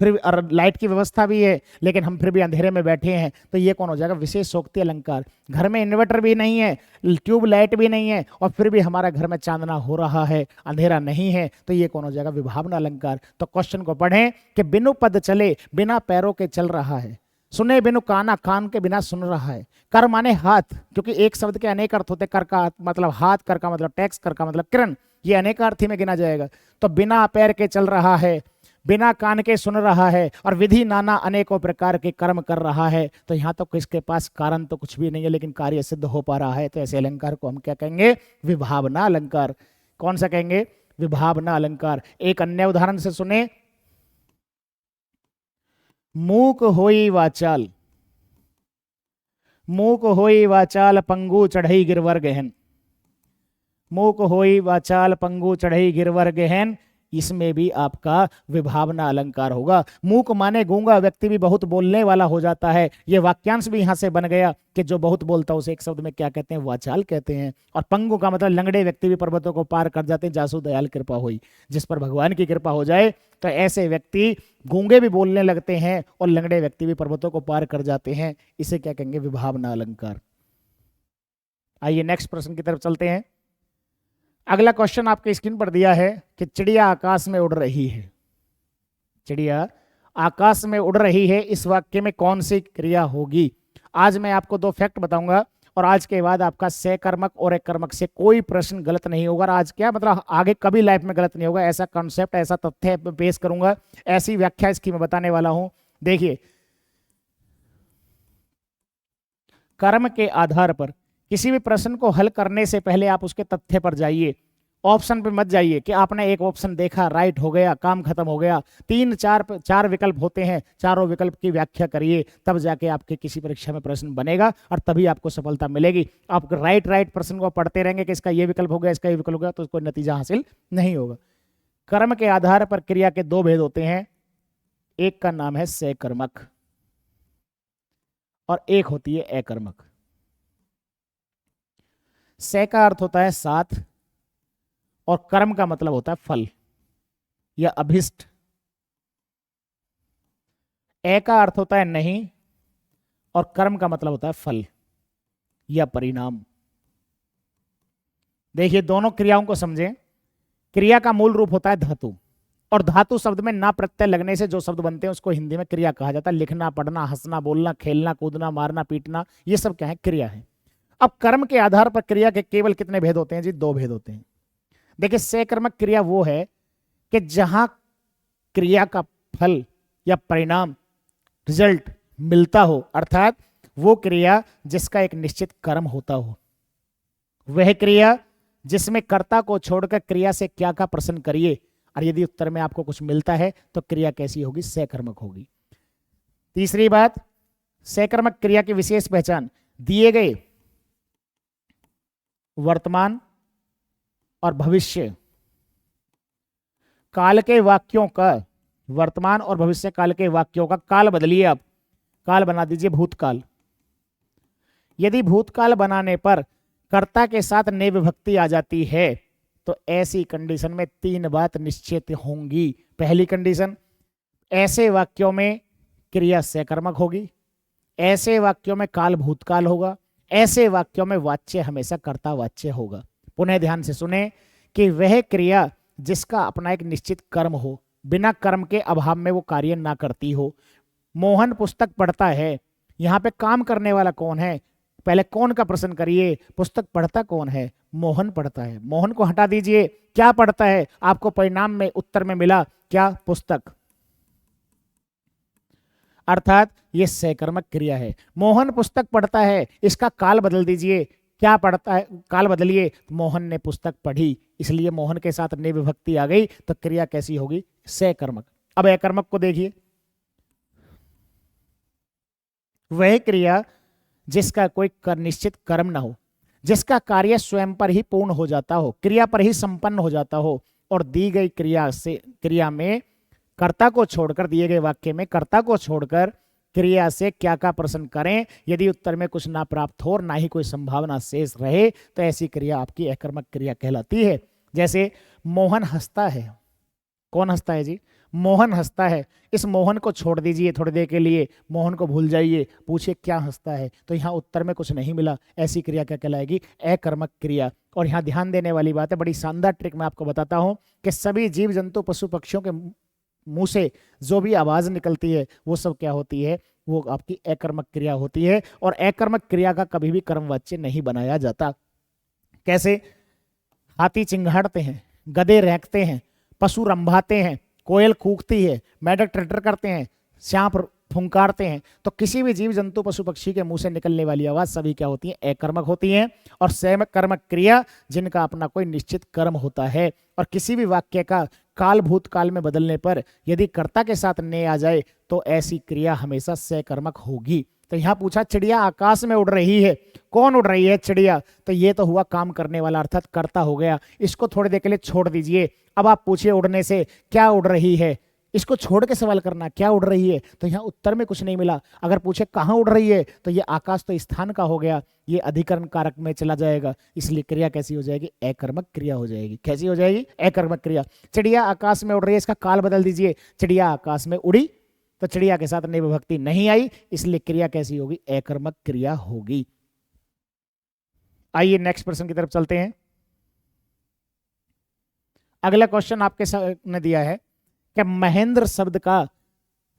A: फिर और लाइट की व्यवस्था भी है, लेकिन हम फिर भी अंधेरे में बैठे हैं। तो ये कौन हो जाएगा, विशेषोक्ति अलंकार। घर में इन्वर्टर भी नहीं है, ट्यूब लाइट भी नहीं है, और फिर भी हमारा घर में चांदना हो रहा है, अंधेरा नहीं है। तो ये कौन हो जाएगा, विभावना अलंकार। तो क्वेश्चन को पढ़ें कि बिनु पद चले, बिना पैरों के चल रहा है, सुने बिनु काना, कान के बिना सुन रहा है, कर माने हाथ, क्योंकि एक शब्द के अनेक अर्थ होते, कर का मतलब हाथ, कर का मतलब टैक्स, कर का मतलब किरण, ये अनेक अर्थी में गिना जाएगा। तो बिना पैर के चल रहा है, बिना कान के सुन रहा है, और विधि नाना अनेकों प्रकार के कर्म कर रहा है। तो यहां तो किसके पास कारण तो कुछ भी नहीं है, लेकिन कार्य सिद्ध हो पा रहा है। तो ऐसे अलंकार को हम क्या कहेंगे, विभावना अलंकार। कौन सा कहेंगे, विभावना अलंकार। एक अन्य उदाहरण से सुने, मूक होई वाचाल, मूक होई वाचाल पंगु चढ़ई गिरवर गहन, मूक होई वाचाल पंगु चढ़ई गिरवर गहन, इसमें भी आपका विभावना अलंकार होगा। मूक माने गूंगा व्यक्ति भी बहुत बोलने वाला हो जाता है। ये वाक्यांश भी यहां से बन गया कि जो बहुत बोलता है उसे एक शब्द में क्या कहते हैं, वाचाल कहते हैं। और पंगु का मतलब लंगड़े व्यक्ति भी पर्वतों को पार कर जाते हैं, जासु दयाल कृपा हुई, जिस पर भगवान की कृपा हो जाए तो ऐसे व्यक्ति गूंगे भी बोलने लगते हैं और लंगड़े व्यक्ति भी पर्वतों को पार कर जाते हैं। इसे क्या कहेंगे, विभावना अलंकार। आइए नेक्स्ट प्रश्न की तरफ चलते हैं। अगला क्वेश्चन आपके स्क्रीन पर दिया है कि चिड़िया आकाश में उड़ रही है, चिड़िया आकाश में उड़ रही है, इस वाक्य में कौन सी क्रिया होगी। आज मैं आपको 2 फैक्ट बताऊंगा और आज के बाद आपका सकर्मक और एकर्मक से कोई प्रश्न गलत नहीं होगा। आज क्या मतलब आगे कभी लाइफ में गलत नहीं होगा, ऐसा कॉन्सेप्ट, ऐसा तथ्य पेश करूंगा, ऐसी व्याख्या इसकी मैं बताने वाला हूं। देखिए, कर्म के आधार पर किसी भी प्रश्न को हल करने से पहले आप उसके तथ्य पर जाइए, ऑप्शन पे मत जाइए कि आपने एक ऑप्शन देखा, राइट हो गया, काम खत्म हो गया। तीन चार विकल्प होते हैं, चारों विकल्प की व्याख्या करिए, तब जाके आपके किसी परीक्षा में प्रश्न बनेगा और तभी आपको सफलता मिलेगी। आप राइट प्रश्न को पढ़ते रहेंगे कि इसका ये विकल्प हो गया, इसका ये विकल्प हो गया, तो कोई नतीजा हासिल नहीं होगा। कर्म के आधार पर क्रिया के दो भेद होते हैं, एक का नाम है सकर्मक और एक होती है अकर्मक। स का अर्थ होता है साथ और कर्म का मतलब होता है फल या अभिष्ट। ए का अर्थ होता है नहीं और कर्म का मतलब होता है फल या परिणाम। देखिए दोनों क्रियाओं को समझें। क्रिया का मूल रूप होता है धातु, और धातु शब्द में ना प्रत्यय लगने से जो शब्द बनते हैं उसको हिंदी में क्रिया कहा जाता है। लिखना, पढ़ना, हंसना, बोलना, खेलना, कूदना, मारना, पीटना, ये सब क्या है? क्रिया है। अब कर्म के आधार पर क्रिया के केवल कितने भेद होते हैं जी? दो भेद होते हैं। देखिए सकर्मक क्रिया वो है कि जहां क्रिया का फल या परिणाम, रिजल्ट मिलता हो, अर्थात वो क्रिया जिसका एक निश्चित कर्म होता हो, वह क्रिया जिसमें कर्ता को छोड़कर क्रिया से क्या का प्रश्न करिए और यदि उत्तर में आपको कुछ मिलता है तो क्रिया कैसी होगी? सकर्मक होगी। तीसरी बात, सकर्मक क्रिया की विशेष पहचान, दिए गए वर्तमान और भविष्य काल के वाक्यों का, वर्तमान और भविष्य काल के वाक्यों का काल बदलिए, आप काल बना दीजिए भूतकाल। यदि भूतकाल बनाने पर कर्ता के साथ ने विभक्ति आ जाती है तो ऐसी कंडीशन में तीन बात निश्चित होंगी। पहली कंडीशन, ऐसे वाक्यों में क्रिया सकर्मक होगी, ऐसे वाक्यों में काल भूतकाल होगा, ऐसे वाक्यों में वाच्य हमेशा कर्ता वाच्य होगा। पुनः ध्यान से सुने कि वह क्रिया जिसका अपना एक निश्चित कर्म हो, बिना कर्म के अभाव में वो कार्य ना करती हो। मोहन पुस्तक पढ़ता है, यहां पे काम करने वाला कौन है? पहले कौन का प्रश्न करिए, पुस्तक पढ़ता कौन है? मोहन पढ़ता है। मोहन को हटा दीजिए, क्या पढ़ता है? आपको परिणाम में उत्तर में मिला क्या? पुस्तक। अर्थात यह सकर्मक क्रिया है। मोहन पुस्तक पढ़ता है, इसका काल बदल दीजिए, क्या पढ़ता है? काल बदलिए, मोहन ने पुस्तक पढ़ी, इसलिए मोहन के साथ ने विभक्ति आ गई तो क्रिया कैसी होगी? सकर्मक। अब अकर्मक को देखिए, वह क्रिया जिसका कोई निश्चित कर्म ना हो, जिसका कार्य स्वयं पर ही पूर्ण हो जाता हो, क्रिया पर ही संपन्न हो जाता हो और दी गई क्रिया में कर्ता को छोड़कर, दिए गए वाक्य में कर्ता को छोड़कर क्रिया से क्या का प्रश्न करें, यदि उत्तर में कुछ ना प्राप्त हो और ना ही कोई संभावना शेष रहे तो ऐसी क्रिया आपकी अकर्मक क्रिया कहलाती है। जैसे मोहन हंसता है, कौन हंसता है जी? मोहन हंसता है। इस मोहन को छोड़ दीजिए थोड़ी देर के लिए, मोहन को भूल जाइए, पूछिए क्या हंसता है, तो यहाँ उत्तर में कुछ नहीं मिला, ऐसी क्रिया क्या कहलाएगी? अकर्मक क्रिया। और यहाँ ध्यान देने वाली बात है, बड़ी शानदार ट्रिक मैं आपको बताता हूँ कि सभी जीव जंतु पशु पक्षियों के मुंह से जो भी आवाज निकलती है वो सब क्या होती है? वो आपकी अकर्मक क्रिया होती है। और अकर्मक क्रिया का कभी भी कर्मवाच्य नहीं बनाया जाता। कैसे? हाथी चिंघाड़ते हैं, गधे रेंकते हैं, पशु रंभाते हैं, कोयल कूकती है, मेढक ट्रटर करते हैं, सांप फुंकारते हैं, तो किसी भी जीव जंतु पशु पक्षी के मुंह से निकलने वाली आवाज सभी क्या होती है? अकर्मक होती है। और सकर्मक क्रिया जिनका अपना कोई निश्चित कर्म होता है और किसी भी वाक्य का काल भूतकाल में बदलने पर यदि कर्ता के साथ ने आ जाए तो ऐसी क्रिया हमेशा सकर्मक होगी। तो यहां पूछा चिड़िया आकाश में उड़ रही है, कौन उड़ रही है? चिड़िया। तो ये तो हुआ काम करने वाला, अर्थात कर्ता हो गया। इसको थोड़ी देर के लिए छोड़ दीजिए। अब आप पूछिए उड़ने से, क्या उड़ रही है? इसको छोड़ के सवाल करना, क्या उड़ रही है? तो यहाँ उत्तर में कुछ नहीं मिला। अगर पूछे कहाँ उड़ रही है तो ये आकाश तो स्थान का हो गया, ये अधिकरण कारक में चला जाएगा, इसलिए क्रिया कैसी हो जाएगी? अकर्मक क्रिया हो जाएगी। कैसी हो जाएगी? अकर्मक क्रिया। चिड़िया आकाश में उड़ रही है, इसका काल बदल दीजिए, चिड़िया आकाश में उड़ी, तो चिड़िया के साथ ने विभक्ति नहीं आई, इसलिए क्रिया कैसी होगी? अकर्मक क्रिया होगी। आइए नेक्स्ट प्रश्न की तरफ चलते हैं। अगला क्वेश्चन आपके सामने दिया है कि महेंद्र शब्द का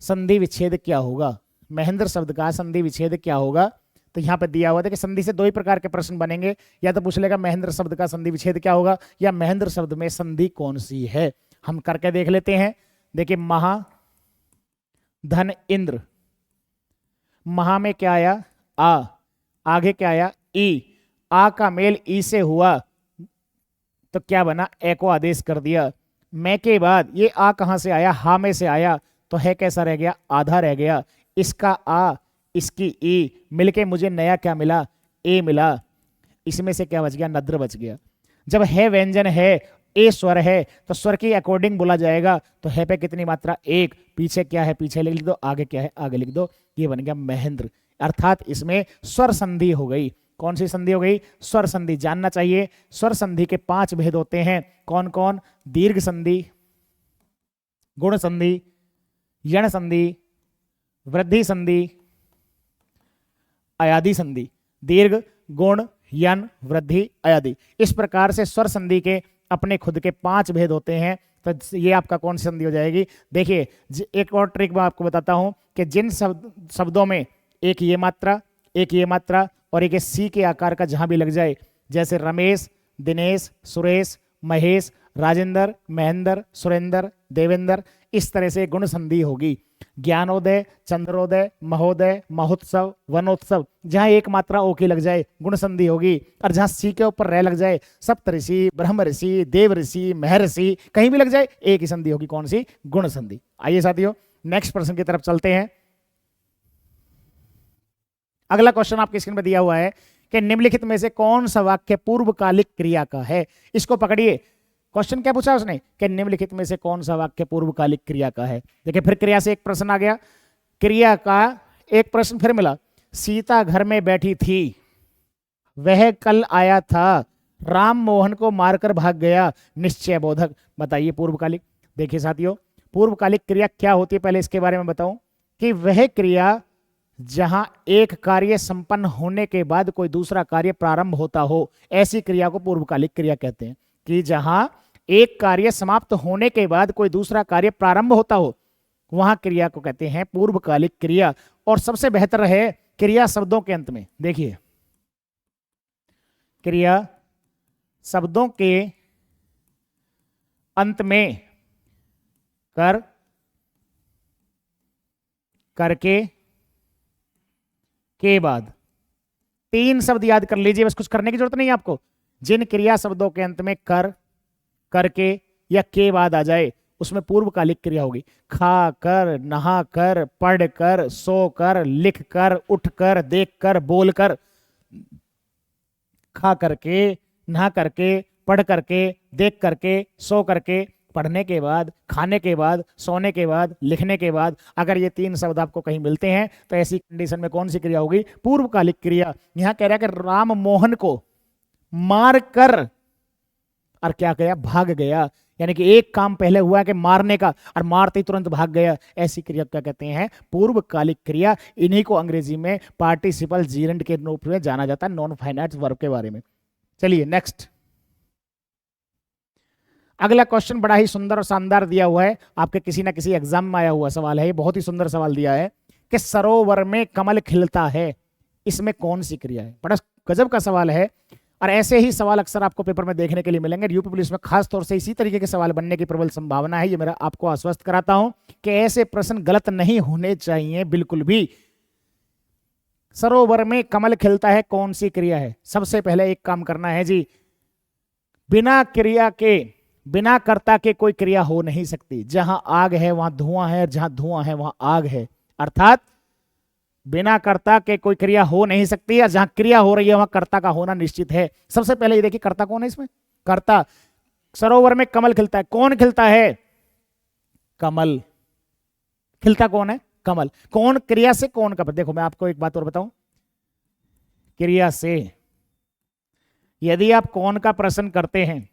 A: संधि विच्छेद क्या होगा? महेंद्र शब्द का संधि विच्छेद क्या होगा? तो यहां पे दिया हुआ था कि संधि से दो ही प्रकार के प्रश्न बनेंगे, या तो पूछ लेगा महेंद्र शब्द का संधि विच्छेद क्या होगा, या महेंद्र शब्द में संधि कौन सी है। हम करके देख लेते हैं। देखिए महा धन इंद्र, महा में क्या आया? आ, आगे क्या आया? ई, आ का मेल ई से हुआ तो क्या बना, ए को आदेश कर दिया। मैं के बाद ये आ कहां से आया, हा में से आया, तो है कैसा रह गया, आधा रह गया। इसका आ इसकी ई मिलके मुझे नया क्या मिला, ए मिला। इसमें से क्या बच गया, नद्र बच गया। जब है व्यंजन है, ए स्वर है, तो स्वर के अकॉर्डिंग बोला जाएगा। तो है पे कितनी मात्रा, एक। पीछे क्या है, पीछे लिख दो। आगे क्या है, आगे लिख दो। ये बन गया महेंद्र। अर्थात इसमें स्वर संधि हो गई। कौन सी संधि हो गई, स्वर संधि। जानना चाहिए स्वर संधि के 5 भेद होते हैं। कौन कौन, दीर्घ संधि, गुण संधि, यण संधि, वृद्धि संधि, अयादि संधि। दीर्घ, गुण, यन, वृद्धि, अयादि। इस प्रकार से स्वर संधि के अपने खुद के 5 भेद होते हैं। तो ये आपका कौन सी संधि हो जाएगी। देखिए एक और ट्रिक मैं आपको बताता हूं कि जिन शब्दों में एक ये मात्रा, एक ये मात्रा और एक सी के आकार का जहां भी लग जाए, जैसे रमेश, दिनेश, सुरेश, महेश, राजेंद्र, महेंद्र, सुरेंद्र, देवेंद्र, इस तरह से गुण संधि होगी। ज्ञानोदय, चंद्रोदय, महोदय, महोत्सव, वनोत्सव, जहां एक मात्रा ओ की लग जाए गुण संधि होगी। और जहां सी के ऊपर रह लग जाए, सप्त ऋषि, ब्रह्म ऋषि, देव ऋषि, महर्षि, कहीं भी लग जाए एक ही संधि होगी। कौन सी, गुण संधि। आइए साथियों नेक्स्ट प्रश्न की तरफ चलते हैं। अगला क्वेश्चन आपके स्क्रीन पर दिया हुआ है कि निम्नलिखित में से कौन सा वाक्य पूर्वकालिक क्रिया का है। इसको पकड़िए। क्वेश्चन क्या पूछा उसने कि निम्नलिखित में से कौन सा वाक्य पूर्वकालिक क्रिया का है। देखिए फिर क्रिया से एक प्रश्न आ गया, क्रिया का एक प्रश्न फिर मिला। सीता घर में बैठी थी, वह कल आया था, राम मोहन को मारकर भाग गया, निश्चय बोधक। बताइए पूर्वकालिक। देखिए साथियों पूर्वकालिक क्रिया क्या होती है, पहले इसके बारे में बताऊं कि वह क्रिया जहां एक कार्य संपन्न होने के बाद कोई दूसरा कार्य प्रारंभ होता हो, ऐसी क्रिया को पूर्वकालिक क्रिया कहते हैं। कि जहां एक कार्य समाप्त होने के बाद कोई दूसरा कार्य प्रारंभ होता हो, वहां क्रिया को कहते हैं पूर्वकालिक क्रिया। और सबसे बेहतर है क्रिया शब्दों के अंत में। देखिए क्रिया शब्दों के अंत में कर, करके, के बाद 3 शब्द याद कर लीजिए, बस कुछ करने की जरूरत नहीं है आपको। जिन क्रिया शब्दों के अंत में कर, करके या के बाद आ जाए उसमें पूर्वकालिक क्रिया होगी। खा कर, नहा कर, पढ़ कर, सो कर, लिख कर, उठ कर, देख कर, बोल कर। खा करके, नहा करके, पढ़ करके, देख करके, सो करके, पढ़ने के बाद, खाने के बाद, सोने के बाद, लिखने के बाद, अगर ये 3 शब्द आपको कहीं मिलते हैं तो ऐसी कंडीशन में कौन सी क्रिया होगी, पूर्वकालिक क्रिया। यहां कह रहा है कि राम मोहन को मार कर और क्या किया, भाग गया। यानी कि एक काम पहले हुआ है कि मारने का, और मारते ही तुरंत भाग गया। ऐसी क्रिया क्या कहते हैं, पूर्वकालिक क्रिया। इन्हीं को अंग्रेजी में पार्टिसिपल जीरेंड के रूप में जाना जाता है, नॉन फाइनाइट वर्ब के बारे में। चलिए नेक्स्ट। अगला क्वेश्चन बड़ा ही सुंदर और शानदार दिया हुआ है, आपके किसी ना किसी एग्जाम में आया हुआ सवाल है। ये बहुत ही सुंदर सवाल दिया है कि सरोवर में कमल खिलता है, इसमें कौन सी क्रिया है। बड़ा गजब का सवाल है। और ऐसे ही सवाल अक्सर आपको पेपर में देखने के लिए मिलेंगे। यूपी पुलिस में खास तौर से इसी तरीके के सवाल बनने की प्रबल संभावना है। ये मेरा आपको आश्वस्त कराता हूं कि ऐसे प्रश्न गलत नहीं होने चाहिए बिल्कुल भी। सरोवर में कमल खिलता है, कौन सी क्रिया है। सबसे पहले एक काम करना है जी, बिना क्रिया के, बिना कर्ता के कोई क्रिया हो नहीं सकती। जहां आग है वहां धुआं है, जहां धुआं है वहां आग है। अर्थात बिना कर्ता के कोई क्रिया हो नहीं सकती, या जहां क्रिया हो रही है वहां कर्ता का होना निश्चित है। सबसे पहले ये देखिए कर्ता कौन है इसमें, कर्ता। सरोवर में कमल खिलता है, कौन खिलता है, कमल। खिलता कौन है, कमल। कौन क्रिया से, कौन का। देखो मैं आपको एक बात और बताऊं, क्रिया से यदि आप कौन का प्रश्न करते हैं,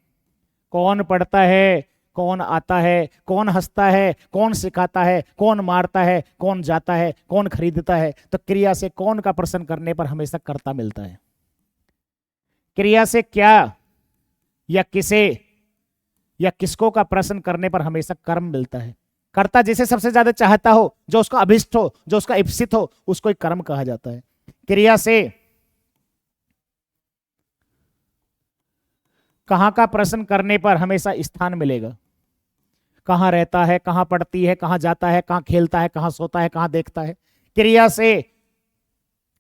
A: कौन पढ़ता है, कौन आता है, कौन हंसता है, कौन सिखाता है, कौन मारता है, कौन जाता है, कौन खरीदता है, तो क्रिया से कौन का प्रश्न करने पर हमेशा कर्ता मिलता है। क्रिया से क्या या किसे या किसको का प्रश्न करने पर हमेशा कर्म मिलता है। कर्ता जिसे सबसे ज्यादा चाहता हो, जो उसका अभिष्ट हो, जो उसका इप्सित हो, उसको ही कर्म कहा जाता है। क्रिया से कहां का प्रश्न करने पर हमेशा स्थान मिलेगा। कहां रहता है, कहां पढ़ती है, कहां जाता है, कहां खेलता है, कहां सोता है, कहां देखता है। क्रिया से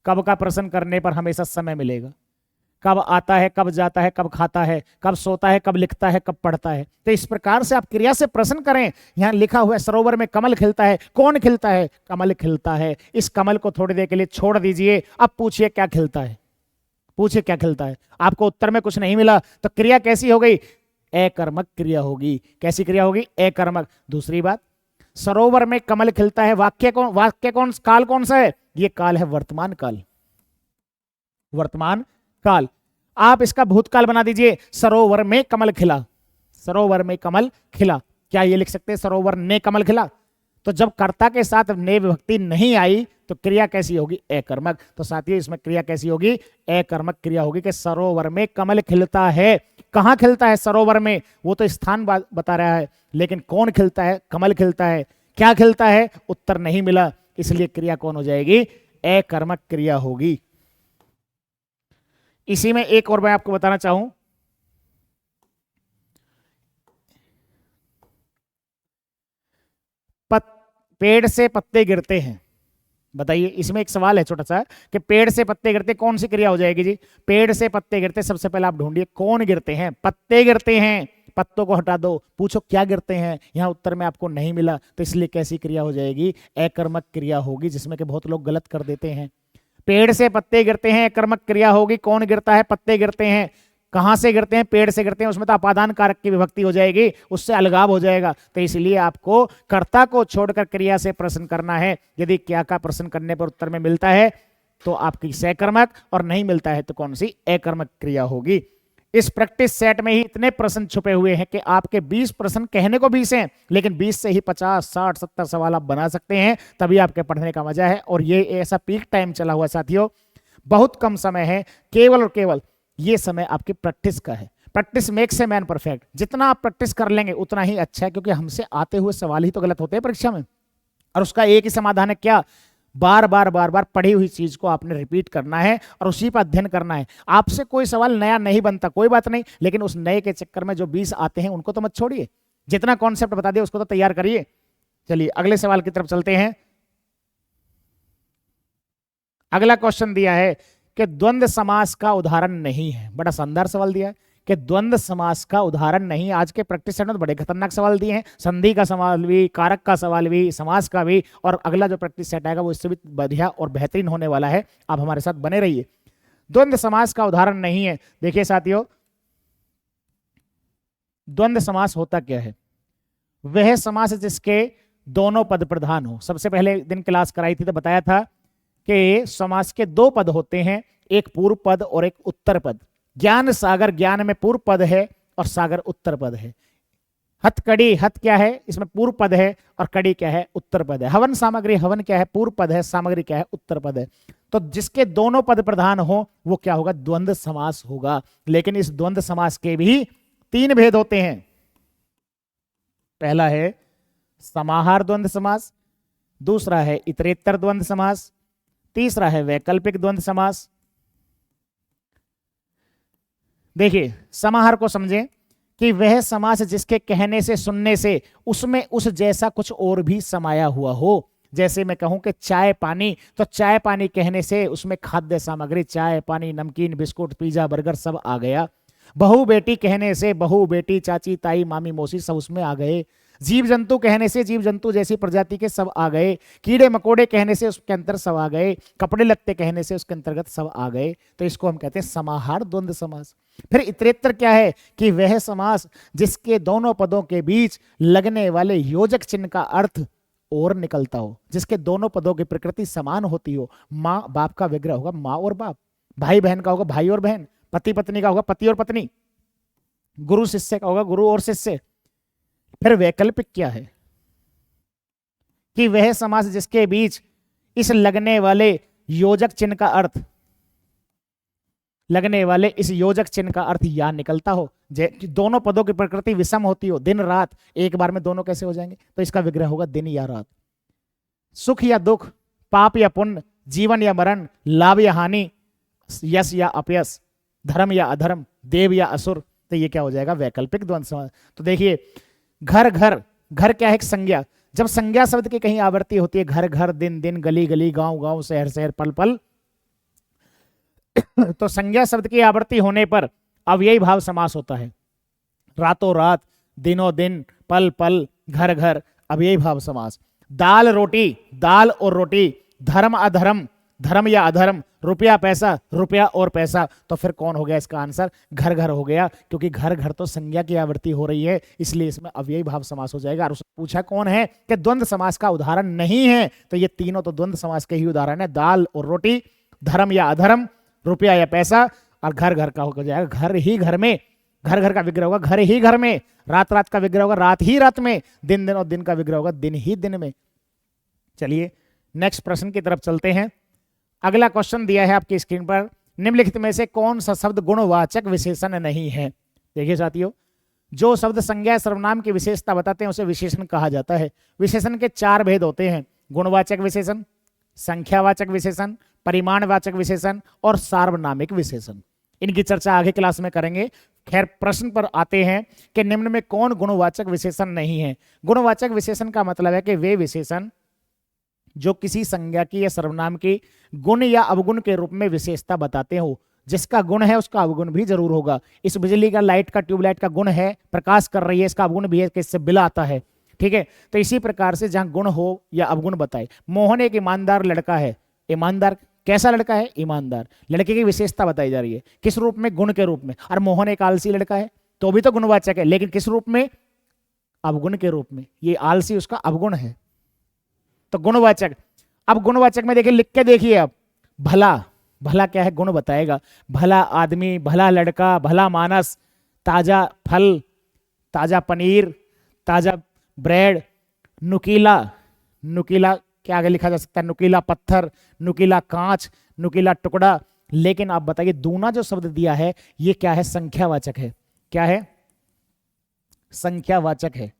A: कब का प्रश्न करने पर हमेशा समय मिलेगा। कब आता है, कब जाता है, कब खाता है, कब सोता है, कब लिखता है, कब पढ़ता है। तो इस प्रकार से आप क्रिया से प्रश्न करें। यहां लिखा हुआ है सरोवर में कमल खिलता है, कौन खिलता है? कमल खिलता है। इस कमल को थोड़ी देर के लिए छोड़ दीजिए, अब पूछिए क्या खिलता है, पूछिए क्या खिलता है। आपको उत्तर में कुछ नहीं मिला तो क्रिया कैसी हो गई? अकर्मक क्रिया होगी। कैसी क्रिया होगी? अकर्मक। दूसरी बात, सरोवर में कमल खिलता है, वाक्य कौन, काल कौन सा है? ये काल है वर्तमान काल, वर्तमान काल। आप इसका भूतकाल बना दीजिए, सरोवर में कमल खिला, सरोवर में कमल खिला। क्या ये लिख सकते हैं सरोवर ने कमल खिला? तो जब कर्ता के साथ ने विभक्ति नहीं आई तो क्रिया कैसी होगी? अकर्मक। तो साथियों इसमें क्रिया कैसी होगी? अकर्मक क्रिया होगी कि सरोवर में कमल खिलता है। कहां खिलता है? सरोवर में। वो तो स्थान बता रहा है, लेकिन कौन खिलता है? कमल खिलता है। क्या खिलता है? उत्तर नहीं मिला, इसलिए क्रिया कौन हो जाएगी? अकर्मक क्रिया होगी। इसी में एक और मैं आपको बताना चाहूं, पेड़ से पत्ते गिरते हैं। बताइए, इसमें एक सवाल है छोटा सा कि पेड़ से पत्ते गिरते, कौन सी क्रिया हो जाएगी जी? पेड़ से पत्ते गिरते, सबसे पहले आप ढूंढिए कौन गिरते हैं? पत्ते गिरते हैं। पत्तों को हटा दो, पूछो क्या गिरते हैं? यहां उत्तर में आपको नहीं मिला, तो इसलिए कैसी क्रिया हो जाएगी? अकर्मक क्रिया होगी, जिसमें कि बहुत लोग गलत कर देते हैं। पेड़ से पत्ते गिरते हैं, अकर्मक क्रिया होगी। कौन गिरता है? पत्ते गिरते हैं। कहां से गिरते हैं? पेड़ से गिरते हैं। उसमें तो अपादान कारक की विभक्ति हो जाएगी, उससे अलगाव हो जाएगा। तो इसलिए आपको कर्ता को छोड़कर क्रिया से प्रश्न करना है। यदि क्या का प्रश्न करने पर उत्तर में मिलता है तो आपकी सकर्मक, और नहीं मिलता है तो कौन सी? अकर्मक क्रिया होगी। इस प्रैक्टिस सेट में ही इतने प्रश्न छुपे हुए हैं कि आपके 20 प्रश्न कहने को 20 हैं, लेकिन 20 से ही 50, 60, 70 सवाल आप बना सकते हैं। तभी आपके पढ़ने का मजा है। और ये ऐसा पीक टाइम चला हुआ साथियों, बहुत कम समय है, केवल और केवल ये समय आपकी प्रैक्टिस का है। Practice makes a man perfect. जितना आप प्रैक्टिस कर लेंगे उतना ही अच्छा है, क्योंकि हमसे आते हुए सवाल ही तो गलत होते हैं परीक्षा में, और उसका एक ही समाधान है, क्या? बार बार पढ़ी हुई चीज को आपने रिपीट करना है और उसी पर अध्ययन करना है। आपसे कोई सवाल नया नहीं बनता, कोई बात नहीं, लेकिन उस नए के चक्कर में जो 20 आते हैं उनको तो मत छोड़िए। जितना कॉन्सेप्ट बता दिया उसको तो तैयार करिए। चलिए अगले सवाल की तरफ चलते हैं। अगला क्वेश्चन दिया है कि द्वंद्व समास का उदाहरण नहीं है। बड़ा शानदार सवाल दिया है कि द्वंद्व समास का उदाहरण नहीं। आज के प्रैक्टिस सेट में तो बड़े खतरनाक सवाल दिए हैं, संधि का सवाल भी, कारक का सवाल भी, समास का भी, और अगला जो प्रैक्टिस सेट आएगा वो इससे भी बढ़िया और बेहतरीन होने वाला है। आप हमारे साथ बने रहिए। द्वंद्व समास का उदाहरण नहीं है। देखिए साथियों, द्वंद्व समास होता क्या है? वह समास जिसके दोनों पद प्रधान हो। सबसे पहले दिन क्लास कराई थी तो बताया था कि समास के दो पद होते हैं, एक पूर्व पद और एक उत्तर पद। ज्ञान सागर, ज्ञान में पूर्व पद है और सागर उत्तर पद है। हथकड़ी, हथ क्या है? इसमें पूर्व पद है, और कड़ी क्या है? उत्तर पद है। हवन सामग्री, हवन क्या है? पूर्व पद है, सामग्री क्या है? उत्तर पद है। तो जिसके दोनों पद प्रधान हो वो क्या होगा? द्वंद्व समास होगा। लेकिन इस द्वंद्व समास के भी 3 भेद होते हैं। पहला है समाहार द्वंद्व समास, दूसरा है इतरेतर द्वंद्व समास, तीसरा है वैकल्पिक द्वंद्व समास। देखिए समाहार को समझें कि वह समास जिसके कहने से, सुनने से उसमें उस जैसा कुछ और भी समाया हुआ हो। जैसे मैं कहूं कि चाय पानी, तो चाय पानी कहने से उसमें खाद्य सामग्री, चाय पानी, नमकीन, बिस्कुट, पिज्जा, बर्गर सब आ गया। बहू बेटी कहने से बहू बेटी, चाची ताई, मामी मौसी सब उसमें आ गए। जीव जंतु कहने से जीव जंतु जैसी प्रजाति के सब आ गए। कीड़े मकोड़े कहने से उसके अंतर सब आ गए। कपड़े लत्ते कहने से उसके अंतर्गत सब आ गए। तो इसको हम कहते हैं समाहार द्वंद्व समास। फिर इतरेतर क्या है? कि वह समास जिसके दोनों पदों के बीच लगने वाले योजक चिन्ह का अर्थ और निकलता हो, जिसके दोनों पदों की प्रकृति समान होती हो। माँ बाप का विग्रह होगा माँ और बाप, भाई बहन का होगा भाई और बहन, पति पत्नी का होगा पति और पत्नी, गुरु शिष्य का होगा गुरु और शिष्य। फिर वैकल्पिक क्या है? कि वह समास जिसके बीच इस लगने वाले योजक चिन्ह का अर्थ, लगने वाले इस योजक चिन्ह का अर्थ या निकलता हो, दोनों पदों की प्रकृति विषम होती हो, दिन रात, एक बार में दोनों कैसे हो जाएंगे? तो इसका विग्रह होगा दिन या रात। सुख या दुख, पाप या पुण्य, जीवन या मरण, लाभ या हानि, यश या अपयश, धर्म या अधर्म, देव या असुर। तो ये क्या हो जाएगा? वैकल्पिक द्वंद्व समास। तो देखिए घर घर, घर क्या है? एक संज्ञा। जब संज्ञा शब्द की कहीं आवृत्ति होती है, घर घर, दिन दिन, गली गली, गांव गांव, शहर शहर, पल पल, तो संज्ञा शब्द की आवृत्ति होने पर अव्ययी भाव समास होता है। रातों रात, दिनों दिन, पल पल, घर घर, अव्ययी भाव समास। दाल रोटी, दाल और रोटी, धर्म अधर्म, धर्म या अधर्म, रुपया पैसा, रुपया और पैसा, तो फिर कौन हो गया इसका आंसर? घर घर हो गया, क्योंकि घर घर तो संज्ञा की आवृत्ति हो रही है, इसलिए इसमें अव्ययी भाव समास हो जाएगा। और उसने पूछा कौन है कि द्वंद्व समास का उदाहरण नहीं है, तो ये तीनों तो द्वंद्व समास के ही उदाहरण है। दाल और रोटी, धर्म या अधर्म, रुपया या पैसा, और घर घर का हो जाएगा घर ही घर में, घर घर का विग्रह होगा घर ही घर में, रात रात का विग्रह होगा रात ही रात में, दिन दिन और दिन का विग्रह होगा दिन ही दिन में। चलिए नेक्स्ट प्रश्न की तरफ चलते हैं। अगला क्वेश्चन दिया है आपकी स्क्रीन पर, निम्नलिखित में से कौन सा शब्द गुणवाचक विशेषण नहीं है? देखिए साथियों, जो शब्द संज्ञा सर्वनाम की विशेषता बताते हैं उसे विशेषण कहा जाता है। विशेषण के चार भेद होते हैं, गुणवाचक विशेषण, संख्यावाचक विशेषण, परिमाणवाचक विशेषण और सार्वनामिक विशेषण। इनकी चर्चा आगे क्लास में करेंगे। खैर प्रश्न पर आते हैं कि निम्न में कौन गुणवाचक विशेषण नहीं है। गुणवाचक विशेषण का मतलब है कि वे विशेषण जो किसी संज्ञा की या सर्वनाम की गुण या अवगुण के रूप में विशेषता बताते हो। जिसका गुण है उसका अवगुण भी जरूर होगा। इस बिजली का, लाइट का, ट्यूबलाइट का गुण है, प्रकाश कर रही है, इसका अवगुण भी है कि इससे बिल आता है। ठीक है, तो इसी प्रकार से जहां गुण हो या अवगुण बताए। मोहन एक ईमानदार लड़का है। ईमानदार कैसा लड़का है? ईमानदार। लड़के की विशेषता बताई जा रही है, किस रूप में? गुण के रूप में। और मोहन एक आलसी लड़का है, तो भी तो गुणवाचक है, लेकिन किस रूप में? अवगुण के रूप में। ये आलसी उसका अवगुण है, तो गुणवाचक। अब गुणवाचक में देखिए, लिख के देखिए आप, भला, भला क्या है? गुण बताएगा। भला आदमी, भला लड़का, भला मानस, ताजा फल, ताजा पनीर, ताजा ब्रेड, नुकीला, नुकीला क्या आगे लिखा जा सकता है? नुकीला पत्थर, नुकीला कांच, नुकीला टुकड़ा। लेकिन आप बताइए, दूना जो शब्द दिया है ये क्या है? संख्यावाचक है। क्या है? संख्यावाचक है।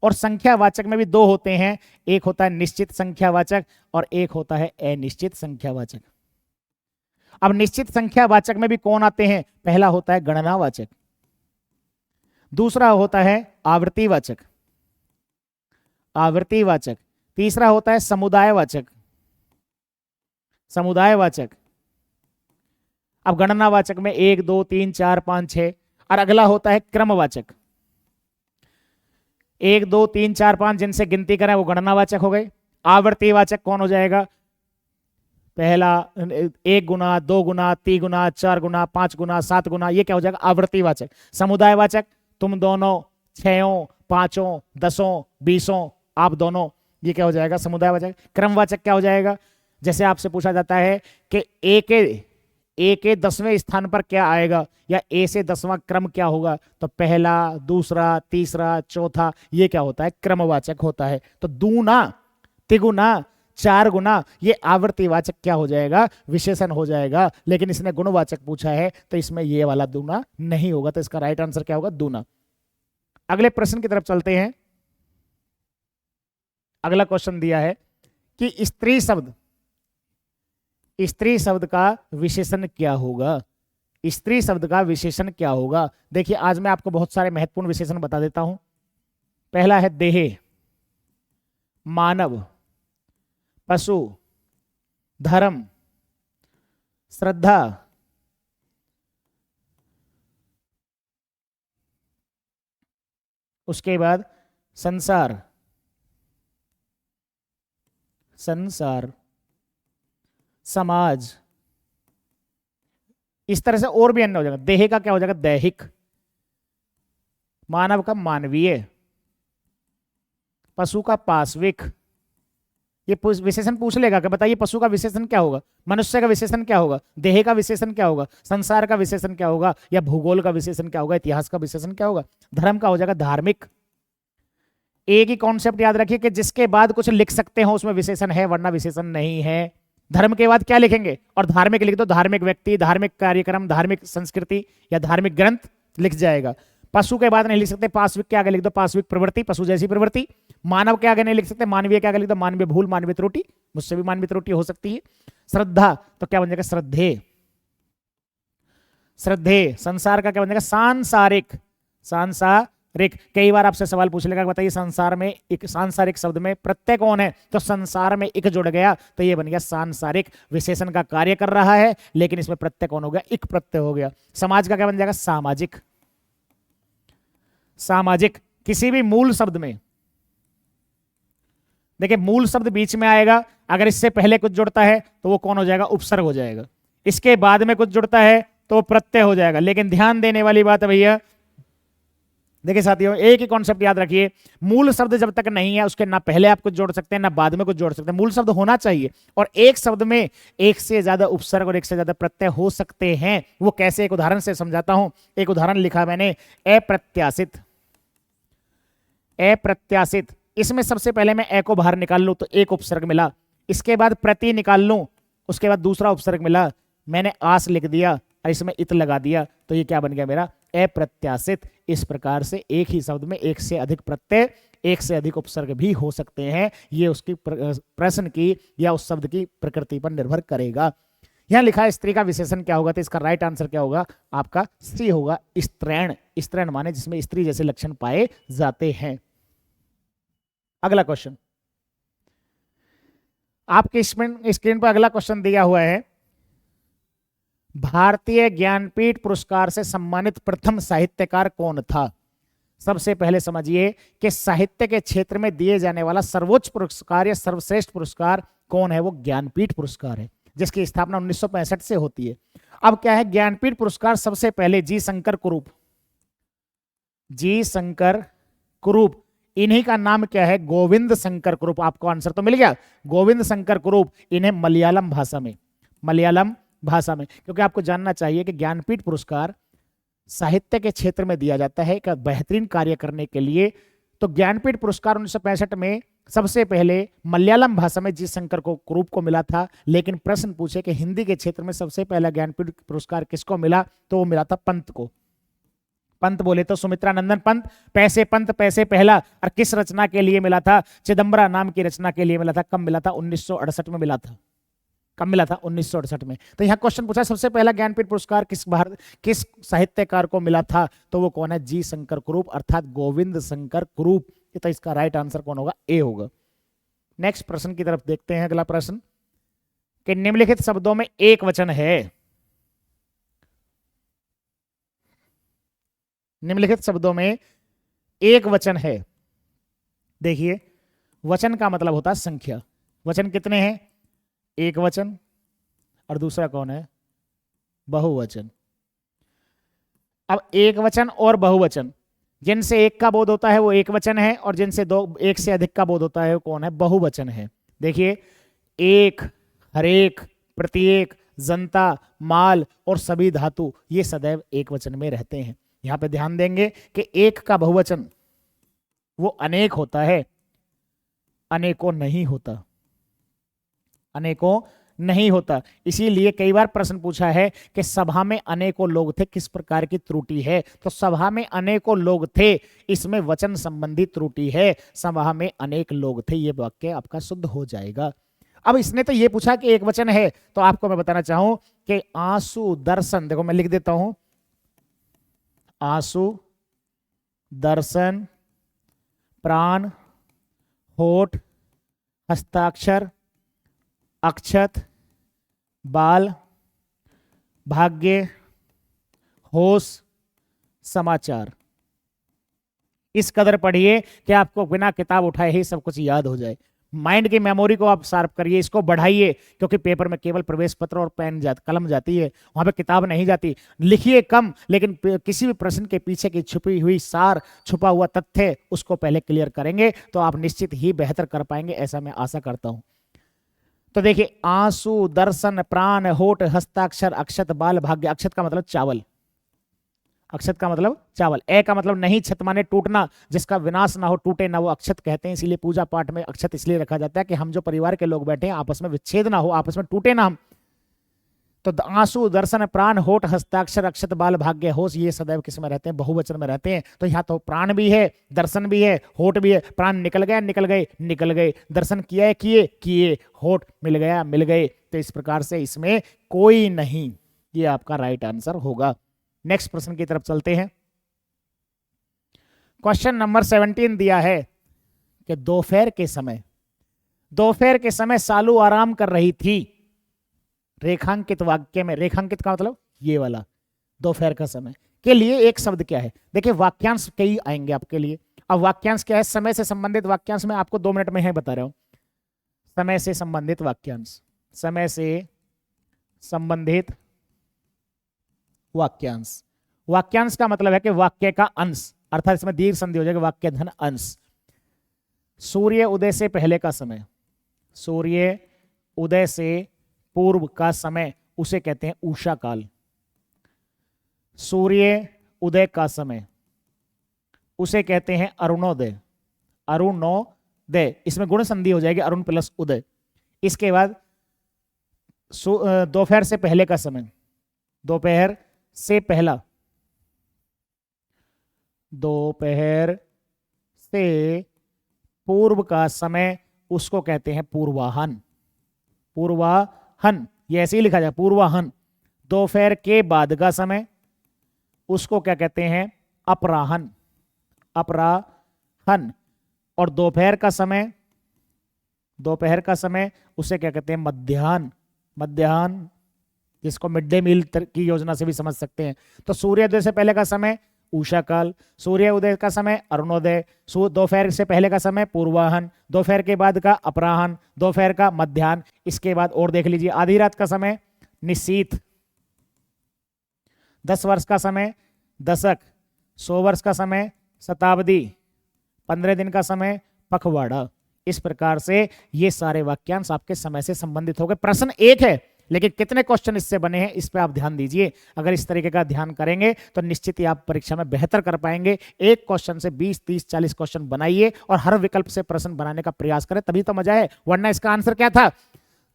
A: और संख्यावाचक में भी दो होते हैं, एक होता है निश्चित संख्यावाचक और एक होता है अनिश्चित संख्यावाचक। अब निश्चित संख्यावाचक में भी कौन आते हैं? पहला होता है गणनावाचक, दूसरा होता है आवृत्तिवाचक, आवृत्तिवाचक, तीसरा होता है समुदायवाचक, समुदायवाचक। अब गणनावाचक में 1 2 3 4 5 6, और अगला होता है क्रमवाचक। 1 2 3 4 5 जिनसे गिनती करें वो गणनावाचक हो गए। आवर्तीवाचक कौन हो जाएगा? पहला 1 गुना, 2 गुना, 3 गुना, 4 गुना, 5 गुना, 7 गुना, ये क्या हो जाएगा? आवर्तीवाचक। समुदायवाचक, तुम दोनों, 6, 5, 10, 20, आप दोनों, ये क्या हो जाएगा? समुदायवाचक। क्रमवाचक क्या हो जाएगा? जैसे आपसे पूछा जाता है कि ए के 10वें स्थान पर क्या आएगा, या ए से 10वां क्रम क्या होगा, तो पहला, दूसरा, तीसरा, चौथा, ये क्या होता है? क्रमवाचक होता है। तो दूना, तिगुना, 4 गुना, ये आवर्तीवाचक क्या हो जाएगा? विशेषण हो जाएगा। लेकिन इसने गुणवाचक पूछा है तो इसमें ये वाला दूना नहीं होगा, तो इसका राइट आंसर क्या होगा? दूना। अगले प्रश्न की तरफ चलते हैं। अगला क्वेश्चन दिया है कि स्त्री शब्द, स्त्री शब्द का विशेषण क्या होगा? स्त्री शब्द का विशेषण क्या होगा? देखिए आज मैं आपको बहुत सारे महत्वपूर्ण विशेषण बता देता हूं। पहला है देह, मानव, पशु, धर्म, श्रद्धा, उसके बाद संसार, संसार, समाज। इस तरह से और भी अन्य हो जाएगा। देह का क्या हो जाएगा? दैहिक, मानव का मानवीय, पशु का पाश्विक। ये विशेषण पूछ लेगा कि बताइए पशु का विशेषण क्या होगा, मनुष्य का विशेषण क्या होगा, देह का विशेषण क्या होगा, संसार का विशेषण क्या होगा, या भूगोल का विशेषण क्या होगा, इतिहास का विशेषण क्या होगा। धर्म का हो जाएगा धार्मिक। एक ही कॉन्सेप्ट याद रखिए कि जिसके बाद कुछ लिख सकते हो उसमें विशेषण है, वरना विशेषण नहीं है। धर्म के बाद क्या लिखेंगे? और धार्मिक लिख दो, धार्मिक व्यक्ति, धार्मिक कार्यक्रम, धार्मिक संस्कृति या धार्मिक ग्रंथ लिख जाएगा। पशु के बाद नहीं लिख सकते, पाश्विक के आगे लिख दो पाश्विक प्रवृत्ति, पशु जैसी प्रवृत्ति। मानव के आगे नहीं लिख सकते, मानवीय के आगे लिख दो मानवीय भूल, मानवीय त्रुटि, मुझसे भी मानवीय त्रुटि हो सकती है। श्रद्धा तो क्या बन जाएगा? श्रद्धेय, श्रद्धेय। संसार का क्या बन जाएगा? सांसारिक, सांसारिक। कई बार आपसे सवाल पूछ लेगा, बताइए संसार में एक सांसारिक शब्द में प्रत्यय कौन है, तो संसार में इक जुड़ गया तो ये बन गया सांसारिक, विशेषण का कार्य कर रहा है लेकिन इसमें प्रत्यय कौन हो गया, इक प्रत्यय हो गया। समाज का क्या बन जाएगा, सामाजिक। सामाजिक किसी भी मूल शब्द में, देखिए मूल शब्द बीच में आएगा, अगर इससे पहले कुछ जुड़ता है तो वो कौन हो जाएगा, उपसर्ग हो जाएगा। इसके बाद में कुछ जुड़ता है तो प्रत्यय हो जाएगा। लेकिन ध्यान देने वाली बात है भैया, देखिए साथियों एक ही कॉन्सेप्ट याद रखिए, मूल शब्द जब तक नहीं है उसके ना पहले आप कुछ जोड़ सकते हैं ना बाद में कुछ जोड़ सकते हैं, मूल शब्द होना चाहिए। और एक शब्द में एक से ज्यादा उपसर्ग और एक से ज्यादा प्रत्यय हो सकते हैं। वो कैसे, एक उदाहरण से समझाता हूं। एक उदाहरण लिखा मैंने, अप्रत्याशित। अप्रत्याशित, इसमें सबसे पहले मैं ए को बाहर निकाल लूं तो एक उपसर्ग मिला, इसके बाद प्रति निकाल लूं उसके बाद दूसरा उपसर्ग मिला, मैंने आस लिख दिया और इसमें इत लगा दिया तो ये क्या बन गया मेरा, अप्रत्याशित। इस प्रकार से एक ही शब्द में एक से अधिक प्रत्यय, एक से अधिक उपसर्ग भी हो सकते हैं। ये उसकी प्रश्न की या उस शब्द की प्रकृति पर निर्भर करेगा। यहां लिखा है स्त्री का विशेषण क्या होगा, तो इसका राइट आंसर क्या होगा, आपका स्त्री होगा। स्त्रैण, स्त्रैण माने जिसमें स्त्री जैसे लक्षण पाए जाते हैं। अगला क्वेश्चन आपके स्क्रीन पर अगला क्वेश्चन दिया हुआ है, भारतीय ज्ञानपीठ पुरस्कार से सम्मानित प्रथम साहित्यकार कौन था। सबसे पहले समझिए कि साहित्य के क्षेत्र में दिए जाने वाला सर्वोच्च पुरस्कार या सर्वश्रेष्ठ पुरस्कार कौन है, वो ज्ञानपीठ पुरस्कार है, जिसकी स्थापना 1965 से होती है। अब क्या है, ज्ञानपीठ पुरस्कार सबसे पहले जी शंकर कुरूप, जी शंकर कुरूप, इन्हीं का नाम क्या है, गोविंद शंकर कुरूप। आपको आंसर तो मिल गया, गोविंद शंकर कुरूप। इन्हें मलयालम भाषा में, मलयालम भाषा में, क्योंकि आपको जानना चाहिए कि ज्ञानपीठ पुरस्कार साहित्य के क्षेत्र में दिया जाता है एक बेहतरीन कार्य करने के लिए। तो ज्ञानपीठ पुरस्कार 1965 में सबसे पहले मलयालम भाषा में जी शंकर को कुरूप को मिला था। लेकिन प्रश्न पूछे कि हिंदी के क्षेत्र में सबसे पहला ज्ञानपीठ पुरस्कार किसको मिला, तो वो मिला था पंत को। पंत बोले तो सुमित्रानंदन पंत, पैसे पंत पैसे पहला। और किस रचना के लिए मिला था, चिदम्बरा नाम की रचना के लिए मिला था। कब मिला था, 1968 में मिला था। कब मिला था, 1968 में। तो यहाँ क्वेश्चन पूछा सबसे पहला ज्ञानपीठ पुरस्कार किस साहित्यकार को मिला था, तो वो कौन है, जी शंकर कुरूप अर्थात गोविंद शंकर कुरूप। तो इसका राइट आंसर कौन होगा, ए होगा। नेक्स्ट प्रश्न की तरफ देखते हैं। अगला प्रश्न कि निम्नलिखित शब्दों में एक वचन है, निम्नलिखित शब्दों में एक वचन है। देखिए वचन का मतलब होता है संख्या। वचन कितने हैं, एक वचन, और दूसरा कौन है, बहुवचन। अब एक वचन और बहुवचन, जिनसे एक का बोध होता है वो एक वचन है, और जिनसे एक से अधिक का बोध होता है वो कौन है, बहुवचन है। देखिए एक, हरेक, प्रत्येक, जनता, माल और सभी धातु ये सदैव एक वचन में रहते हैं। यहां पे ध्यान देंगे कि एक का बहुवचन वो अनेक होता है, अनेकों नहीं होता, अनेकों नहीं होता। इसीलिए कई बार प्रश्न पूछा है कि सभा में अनेकों लोग थे, किस प्रकार की त्रुटि है, तो सभा में अनेकों लोग थे, इसमें वचन संबंधी त्रुटि है। सभा में अनेक लोग थे, ये वाक्य आपका शुद्ध हो जाएगा। अब इसने तो ये पूछा कि एक वचन है, तो आपको मैं बताना चाहूं कि आंसू दर्शन, देखो मैं लिख देता हूं, आंसू दर्शन, प्राण, होठ, हस्ताक्षर, अक्षत, बाल, भाग्य, होश, समाचार। इस कदर पढ़िए कि आपको बिना किताब उठाए ही सब कुछ याद हो जाए। माइंड की मेमोरी को आप शार्प करिए, इसको बढ़ाइए, क्योंकि पेपर में केवल प्रवेश पत्र और पेन कलम जाती है, वहां पे किताब नहीं जाती। लिखिए कम, लेकिन किसी भी प्रश्न के पीछे की छुपी हुई सार, छुपा हुआ तथ्य, उसको पहले क्लियर करेंगे तो आप निश्चित ही बेहतर कर पाएंगे, ऐसा मैं आशा करता हूं। तो देखिए आंसू दर्शन, प्राण, होठ, हस्ताक्षर, अक्षत, बाल, भाग्य। अक्षत का मतलब चावल, अक्षत का मतलब चावल। ए का मतलब नहीं, छत माने टूटना, जिसका विनाश ना हो, टूटे ना, वो अक्षत कहते हैं। इसीलिए पूजा पाठ में अक्षत इसलिए रखा जाता है कि हम जो परिवार के लोग बैठे हैं आपस में विच्छेद ना हो, आपस में टूटे ना हम। तो आंसू दर्शन, प्राण, होठ, हस्ताक्षर, अक्षत, बाल, भाग्य, होश, ये सदैव किस में रहते हैं, बहुवचन में रहते हैं। तो यहाँ तो प्राण भी है, दर्शन भी है, होठ भी है। प्राण निकल गया, निकल गए, निकल गए। दर्शन किया है, किए, किए। होठ मिल गया, मिल गए। तो इस प्रकार से इसमें कोई नहीं, ये आपका राइट आंसर होगा। नेक्स्ट प्रश्न की तरफ चलते हैं। क्वेश्चन नंबर 17 दिया है कि दोपहर के समय सालू आराम कर रही थी। रेखांकित वाक्य में, रेखांकित का मतलब ये वाला, दोपहर का समय के लिए एक शब्द क्या है। देखिए वाक्यांश कई आएंगे आपके लिए। अब वाक्यांश क्या है, समय से संबंधित वाक्यांश में आपको 2 मिनट में है बता रहा हूं। समय से संबंधित वाक्यांश, समय से संबंधित वाक्यांश। वाक्यांश का मतलब है कि वाक्य का अंश, अर्थात इसमें दीर्घ संधि हो जाएगा, वाक्य धन अंश। सूर्य उदय से पहले का समय, सूर्य उदय से पूर्व का समय, उसे कहते हैं उषा काल। सूर्य उदय का समय, उसे कहते हैं अरुणोदय। अरुणोदय, इसमें गुण संधि हो जाएगी, अरुण प्लस उदय। इसके बाद दोपहर से पहले का समय, दोपहर से पहला, दोपहर से पूर्व का समय, उसको कहते हैं पूर्वाहन। पूर्वाहन, ये ऐसे ही लिखा जाए, पूर्वाहन। दोपहर के बाद का समय, उसको क्या कहते हैं, अपराहन। अपराहन। और दोपहर का समय, दोपहर का समय उसे क्या कहते हैं, मध्याह्न। मध्याह्न, जिसको मिड डे मील की योजना से भी समझ सकते हैं। तो सूर्योदय से पहले का समय उषा काल, सूर्य उदय का समय अरुणोदय, दोपहर से पहले का समय पूर्वाहन, दोपहर के बाद का अपराहन, दोपहर का मध्याह्न। इसके बाद और देख लीजिए, आधी रात का समय निशीथ, 10 वर्ष का समय दशक, 100 वर्ष का समय शताब्दी, 15 दिन का समय पखवाड़ा। इस प्रकार से ये सारे वाक्यांश आपके समय से संबंधित हो गए। प्रश्न एक है, लेकिन कितने क्वेश्चन इससे बने हैं इस पे आप ध्यान दीजिए। अगर इस तरीके का ध्यान करेंगे तो निश्चित ही आप परीक्षा में बेहतर कर पाएंगे। एक क्वेश्चन से 20, 30, 40 क्वेश्चन बनाइए और हर विकल्प से प्रश्न बनाने का प्रयास करें, तभी तो मजा है। वरना इसका आंसर क्या था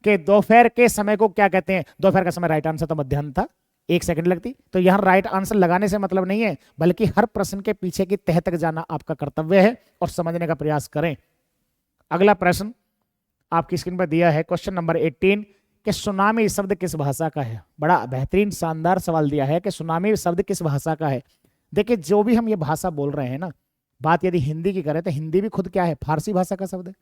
A: कि दोपहर के समय को क्या कहते हैं, दोपहर का समय राइट आंसर तो मध्याह्न था, 1 सेकंड लगती। तो यहां राइट आंसर लगाने से मतलब नहीं है, बल्कि हर प्रश्न के पीछे की तह तक जाना आपका कर्तव्य है और समझने का प्रयास करें। अगला प्रश्न आपकी स्क्रीन पर दिया है, क्वेश्चन नंबर 18 कि सुनामी शब्द किस भाषा का है। बड़ा बेहतरीन शानदार सवाल दिया है कि सुनामी शब्द किस भाषा का है। देखिए जो भी हम ये भाषा बोल रहे हैं ना, बात यदि हिंदी की करें तो हिंदी भी खुद क्या है, फारसी भाषा का शब्द है।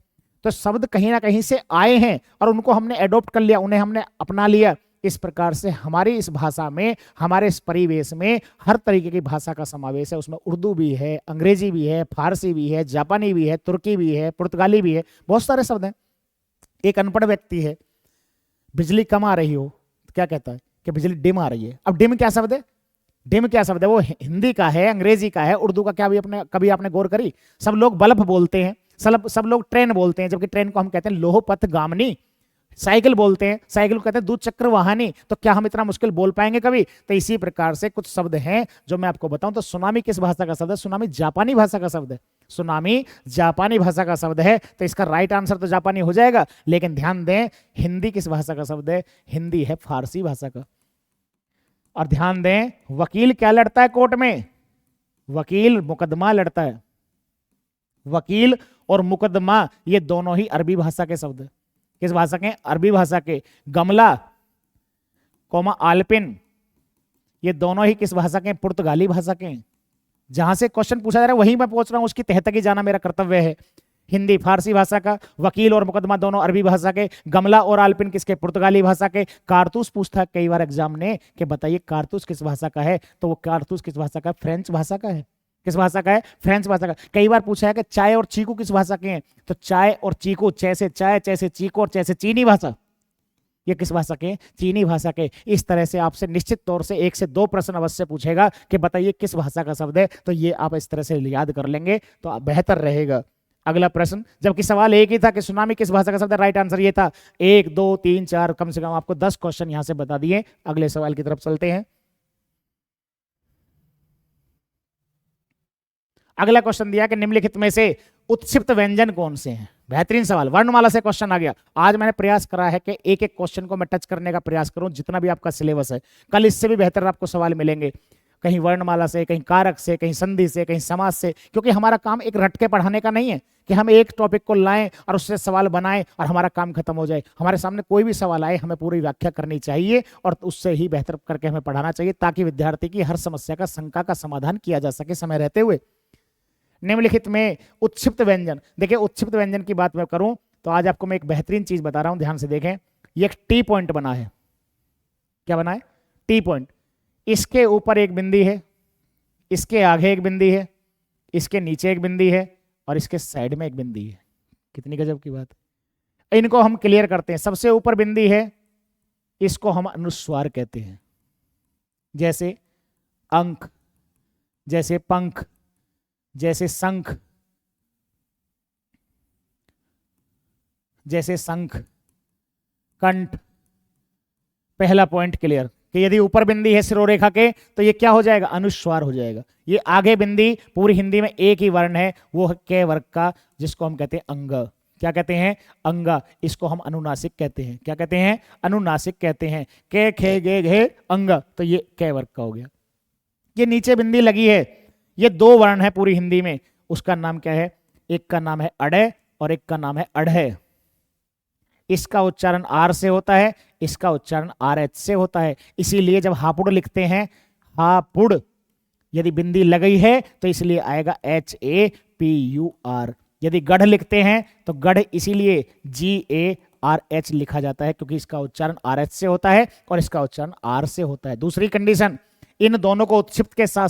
A: तो शब्द कहीं ना कहीं से आए हैं और उनको हमने एडॉप्ट कर लिया, उन्हें हमने अपना लिया। इस प्रकार से हमारी इस भाषा में, हमारे इस परिवेश में हर तरीके की भाषा का समावेश है। उसमें उर्दू भी है, अंग्रेजी भी है, फारसी भी है, जापानी भी है, तुर्की भी है, पुर्तगाली भी है, बहुत सारे शब्द हैं। एक अनपढ़ व्यक्ति है, बिजली कम आ रही हो तो क्या कहता है कि बिजली डिम आ रही है। अब डिम क्या शब्द है, डिम क्या शब्द है, वो हिंदी का है, अंग्रेजी का है, उर्दू का क्या भी अपने कभी आपने गौर करी। सब लोग बल्ब बोलते हैं, सब लोग ट्रेन बोलते हैं, जबकि ट्रेन को हम कहते हैं लोहपथ गामिनी। साइकिल बोलते हैं, साइकिल को कहते हैं दूध चक्र वाहनी। तो क्या हम इतना मुश्किल बोल पाएंगे कभी। तो इसी प्रकार से कुछ शब्द हैं जो मैं आपको बताऊं। तो सुनामी किस भाषा का शब्द है, सुनामी जापानी भाषा का शब्द है। सुनामी जापानी भाषा का शब्द है, तो इसका राइट आंसर तो जापानी हो जाएगा। लेकिन ध्यान दें, हिंदी किस भाषा का शब्द है, हिंदी है फारसी भाषा का। और ध्यान दें, वकील क्या लड़ता है कोर्ट में, वकील मुकदमा लड़ता है। वकील और मुकदमा ये दोनों ही अरबी भाषा के शब्द है। किस भाषा के, अरबी भाषा के। गमला कोमा आल्पिन, ये दोनों ही किस भाषा के, पुर्तगाली भाषा के। जहां से क्वेश्चन पूछा जा रहा है वहीं मैं पहुंच रहा हूं, उसकी तह तक ही जाना मेरा कर्तव्य है। हिंदी फारसी भाषा का, वकील और मुकदमा दोनों अरबी भाषा के, गमला और आल्पिन किसके, पुर्तगाली भाषा के। कारतूस पूछता है कई बार एग्जाम ने कि बताइए कारतूस किस भाषा का है, तो वो कारतूस किस भाषा का है, फ्रेंच भाषा का है। किस भाषा का है, फ्रेंच भाषा का। कई बार पूछा है कि चाय और चीकू किस भाषा के हैं, तो चाय और चीकू, चे से चाय, चे से चीकू और चे से चीनी भाषा, ये किस भाषा के, चीनी भाषा के। इस तरह से आपसे निश्चित तौर से 1 से 2 प्रश्न अवश्य पूछेगा कि बताइए किस भाषा का शब्द है। तो ये आप इस तरह से याद कर लेंगे तो बेहतर रहेगा। अगला प्रश्न, जबकि सवाल एक ही था कि सुनामी किस भाषा का शब्द है, राइट आंसर ये था। 1, 2, 3, 4, कम से कम आपको 10 क्वेश्चन यहां से बता दिए। अगले सवाल की तरफ चलते हैं। अगला क्वेश्चन दिया कि निम्नलिखित में से उत्क्षिप्त व्यंजन कौन से हैं। बेहतरीन सवाल, वर्णमाला से क्वेश्चन आ गया। आज मैंने प्रयास करा है कि एक एक क्वेश्चन को मैं टच करने का प्रयास करूं, जितना भी आपका सिलेबस है। कल इससे भी बेहतर आपको सवाल मिलेंगे, कहीं वर्णमाला से, कहीं कारक से, कहीं संधि से, कहीं समास से। क्योंकि हमारा काम एक रट के पढ़ाने का नहीं है कि हम एक टॉपिक को लाएं और उससे सवाल बनाएं और हमारा काम खत्म हो जाए। हमारे सामने कोई भी सवाल आए, हमें पूरी व्याख्या करनी चाहिए और उससे ही बेहतर करके हमें पढ़ाना चाहिए, ताकि विद्यार्थी की हर समस्या का, शंका का समाधान किया जा सके समय रहते हुए। निम्नलिखित में उत्क्षिप्त व्यंजन, देखिए उत्क्षिप्त व्यंजन की बात मैं करूं तो आज आपको मैं एक बेहतरीन चीज बता रहा हूं, ध्यान से देखें। ये एक टी पॉइंट बना है, क्या बना है? T point. इसके ऊपर एक बिंदी है, इसके आगे एक बिंदी है, इसके नीचे एक बिंदी है और इसके साइड में एक बिंदी है। कितनी गजब की बात है। इनको हम क्लियर करते हैं। सबसे ऊपर बिंदी है, इसको हम अनुस्वार कहते हैं, जैसे अंक, जैसे पंख, जैसे शंख, जैसे शंख, कंठ। पहला पॉइंट क्लियर कि यदि ऊपर बिंदी है शिरोरेखा के तो ये क्या हो जाएगा? अनुस्वार हो जाएगा। ये आगे बिंदी पूरी हिंदी में एक ही वर्ण है, वो है क वर्ग का, जिसको हम कहते हैं अंग। क्या कहते हैं? अंग। इसको हम अनुनासिक कहते हैं। क्या कहते हैं? अनुनासिक कहते हैं। के खे गे घे अंग, तो ये क वर्ग का हो गया। ये नीचे बिंदी लगी है, ये दो वर्ण है पूरी हिंदी में, उसका नाम क्या है? एक का नाम है अड़े और एक का नाम है अढ़े। इसका उच्चारण आर से होता है, इसका उच्चारण आर एच से होता है। इसीलिए जब हापुड़ लिखते हैं, हापुड़, यदि बिंदी लगी है तो इसलिए आएगा HAPUR। यदि गढ़ लिखते हैं तो गढ़ इसीलिए GARH लिखा जाता है, क्योंकि इसका उच्चारण RH से होता है और इसका उच्चारण R से होता है। दूसरी कंडीशन, इन दोनों को उत्क्षिप्त के साथ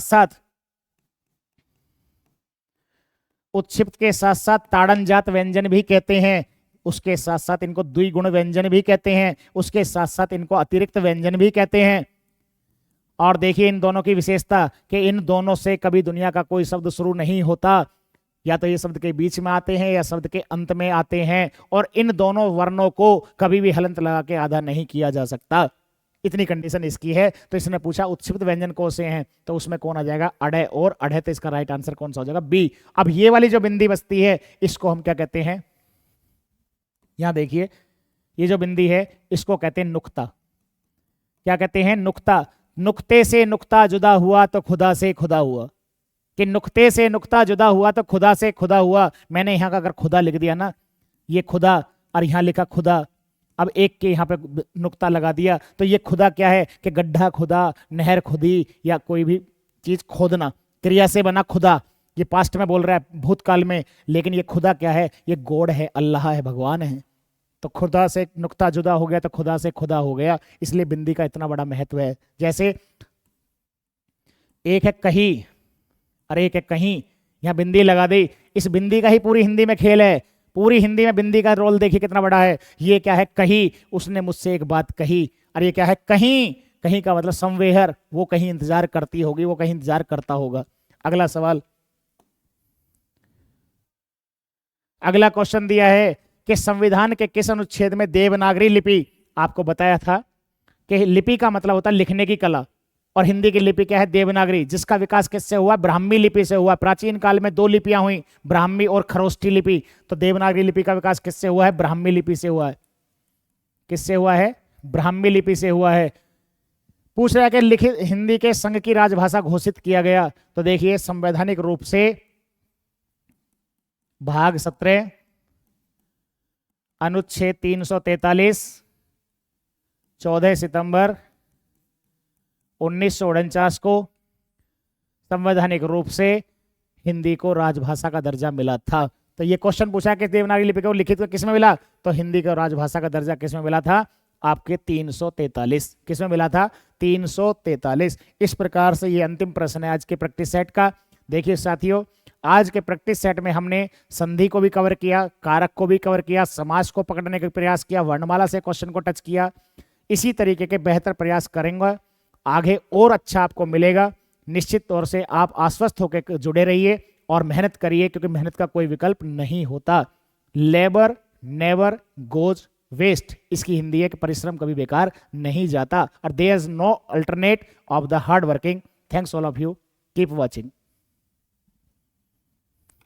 A: साथ ताड़नजात व्यंजन भी कहते हैं। उसके साथ साथ इनको द्विगुण व्यंजन भी कहते हैं, उसके साथ साथ इनको अतिरिक्त व्यंजन भी कहते हैं। और देखिए इन दोनों की विशेषता कि इन दोनों से कभी दुनिया का कोई शब्द शुरू नहीं होता, या तो ये शब्द के बीच में आते हैं या शब्द के अंत में आते हैं, और इन दोनों वर्णों को कभी भी हलंत लगा के आधा नहीं किया जा सकता। इतनी कंडीशन इसकी है। तो इसने पूछा उत्क्षिप्त व्यंजन कौन से हैं, तो उसमें कौन आ जाएगा? अड़े और अढ़े। तो इसका राइट आंसर कौन सा हो जाएगा? बी। अब ये वाली जो बिंदी बचती है, इसको हम क्या कहते हैं? यहां देखिए, ये जो बिंदी है इसको कहते हैं नुक्ता। क्या कहते हैं? नुक्ता। नुक्ते से नुक्ता जुदा हुआ तो खुदा से खुदा हुआ, कि नुक्ते से नुक्ता जुदा हुआ तो खुदा से खुदा हुआ। मैंने यहां का अगर खुदा लिख दिया ना, ये खुदा, और यहां लिखा खुदा, अब एक के यहाँ पे नुक्ता लगा दिया, तो ये खुदा क्या है? कि गड्ढा खुदा, नहर खुदी, या कोई भी चीज खोदना, क्रिया से बना खुदा। ये पास्ट में बोल रहा है, भूतकाल में, लेकिन ये खुदा क्या है? ये गॉड है, अल्लाह है, भगवान है। तो खुदा से नुक्ता जुदा हो गया तो खुदा से खुदा हो गया, इसलिए बिंदी का इतना बड़ा महत्व है। जैसे एक है कहीं और एक है कहीं, यहां बिंदी लगा दी, इस बिंदी का ही पूरी हिंदी में खेल है। पूरी हिंदी में बिंदी का रोल देखिए कितना बड़ा है। ये क्या है? कहीं, उसने मुझसे एक बात कही। और ये क्या है? कहीं। कहीं का मतलब समवेयर, वो कहीं इंतजार करती होगी, वो कहीं इंतजार करता होगा। अगला सवाल, अगला क्वेश्चन दिया है कि संविधान के किस अनुच्छेद में देवनागरी लिपि, आपको बताया था कि लिपि का मतलब होता है लिखने की कला, और हिंदी की लिपि क्या है? देवनागरी, जिसका विकास किससे हुआ? ब्राह्मी लिपि से हुआ। प्राचीन काल में दो लिपियां हुई, ब्राह्मी और खरोष्ठी लिपि। तो देवनागरी लिपि का विकास किससे हुआ है? ब्राह्मी लिपि से हुआ है। किससे हुआ है? ब्राह्मी लिपि से हुआ है। पूछ रहा है कि लिखित हिंदी के संघ की राजभाषा घोषित किया गया, तो देखिए संवैधानिक रूप से भाग 17 अनुच्छेद 343 14 सितंबर 1949 को संवैधानिक रूप से हिंदी को राजभाषा का दर्जा मिला था। तो ये क्वेश्चन पूछा कि देवनागरी लिपि को लिखित को किस में मिला, तो हिंदी को राजभाषा का दर्जा किस में मिला था? आपके 343। किस में मिला था? 343। इस प्रकार से ये अंतिम प्रश्न है आज के प्रैक्टिस सेट का। देखिए साथियों, आज के प्रैक्टिस सेट में हमने संधि को भी कवर किया, कारक को भी कवर किया, समास को पकड़ने का प्रयास किया, वर्णमाला से क्वेश्चन को टच किया। इसी तरीके के बेहतर प्रयास करेंगे, आगे और अच्छा आपको मिलेगा। निश्चित तौर से आप आश्वस्त होकर जुड़े रहिए और मेहनत करिए, क्योंकि मेहनत का कोई विकल्प नहीं होता। लेबर नेवर गोज वेस्ट, इसकी हिंदी है कि परिश्रम कभी बेकार नहीं जाता। और there is no alternate of the hard working. Thanks all of you, keep watching.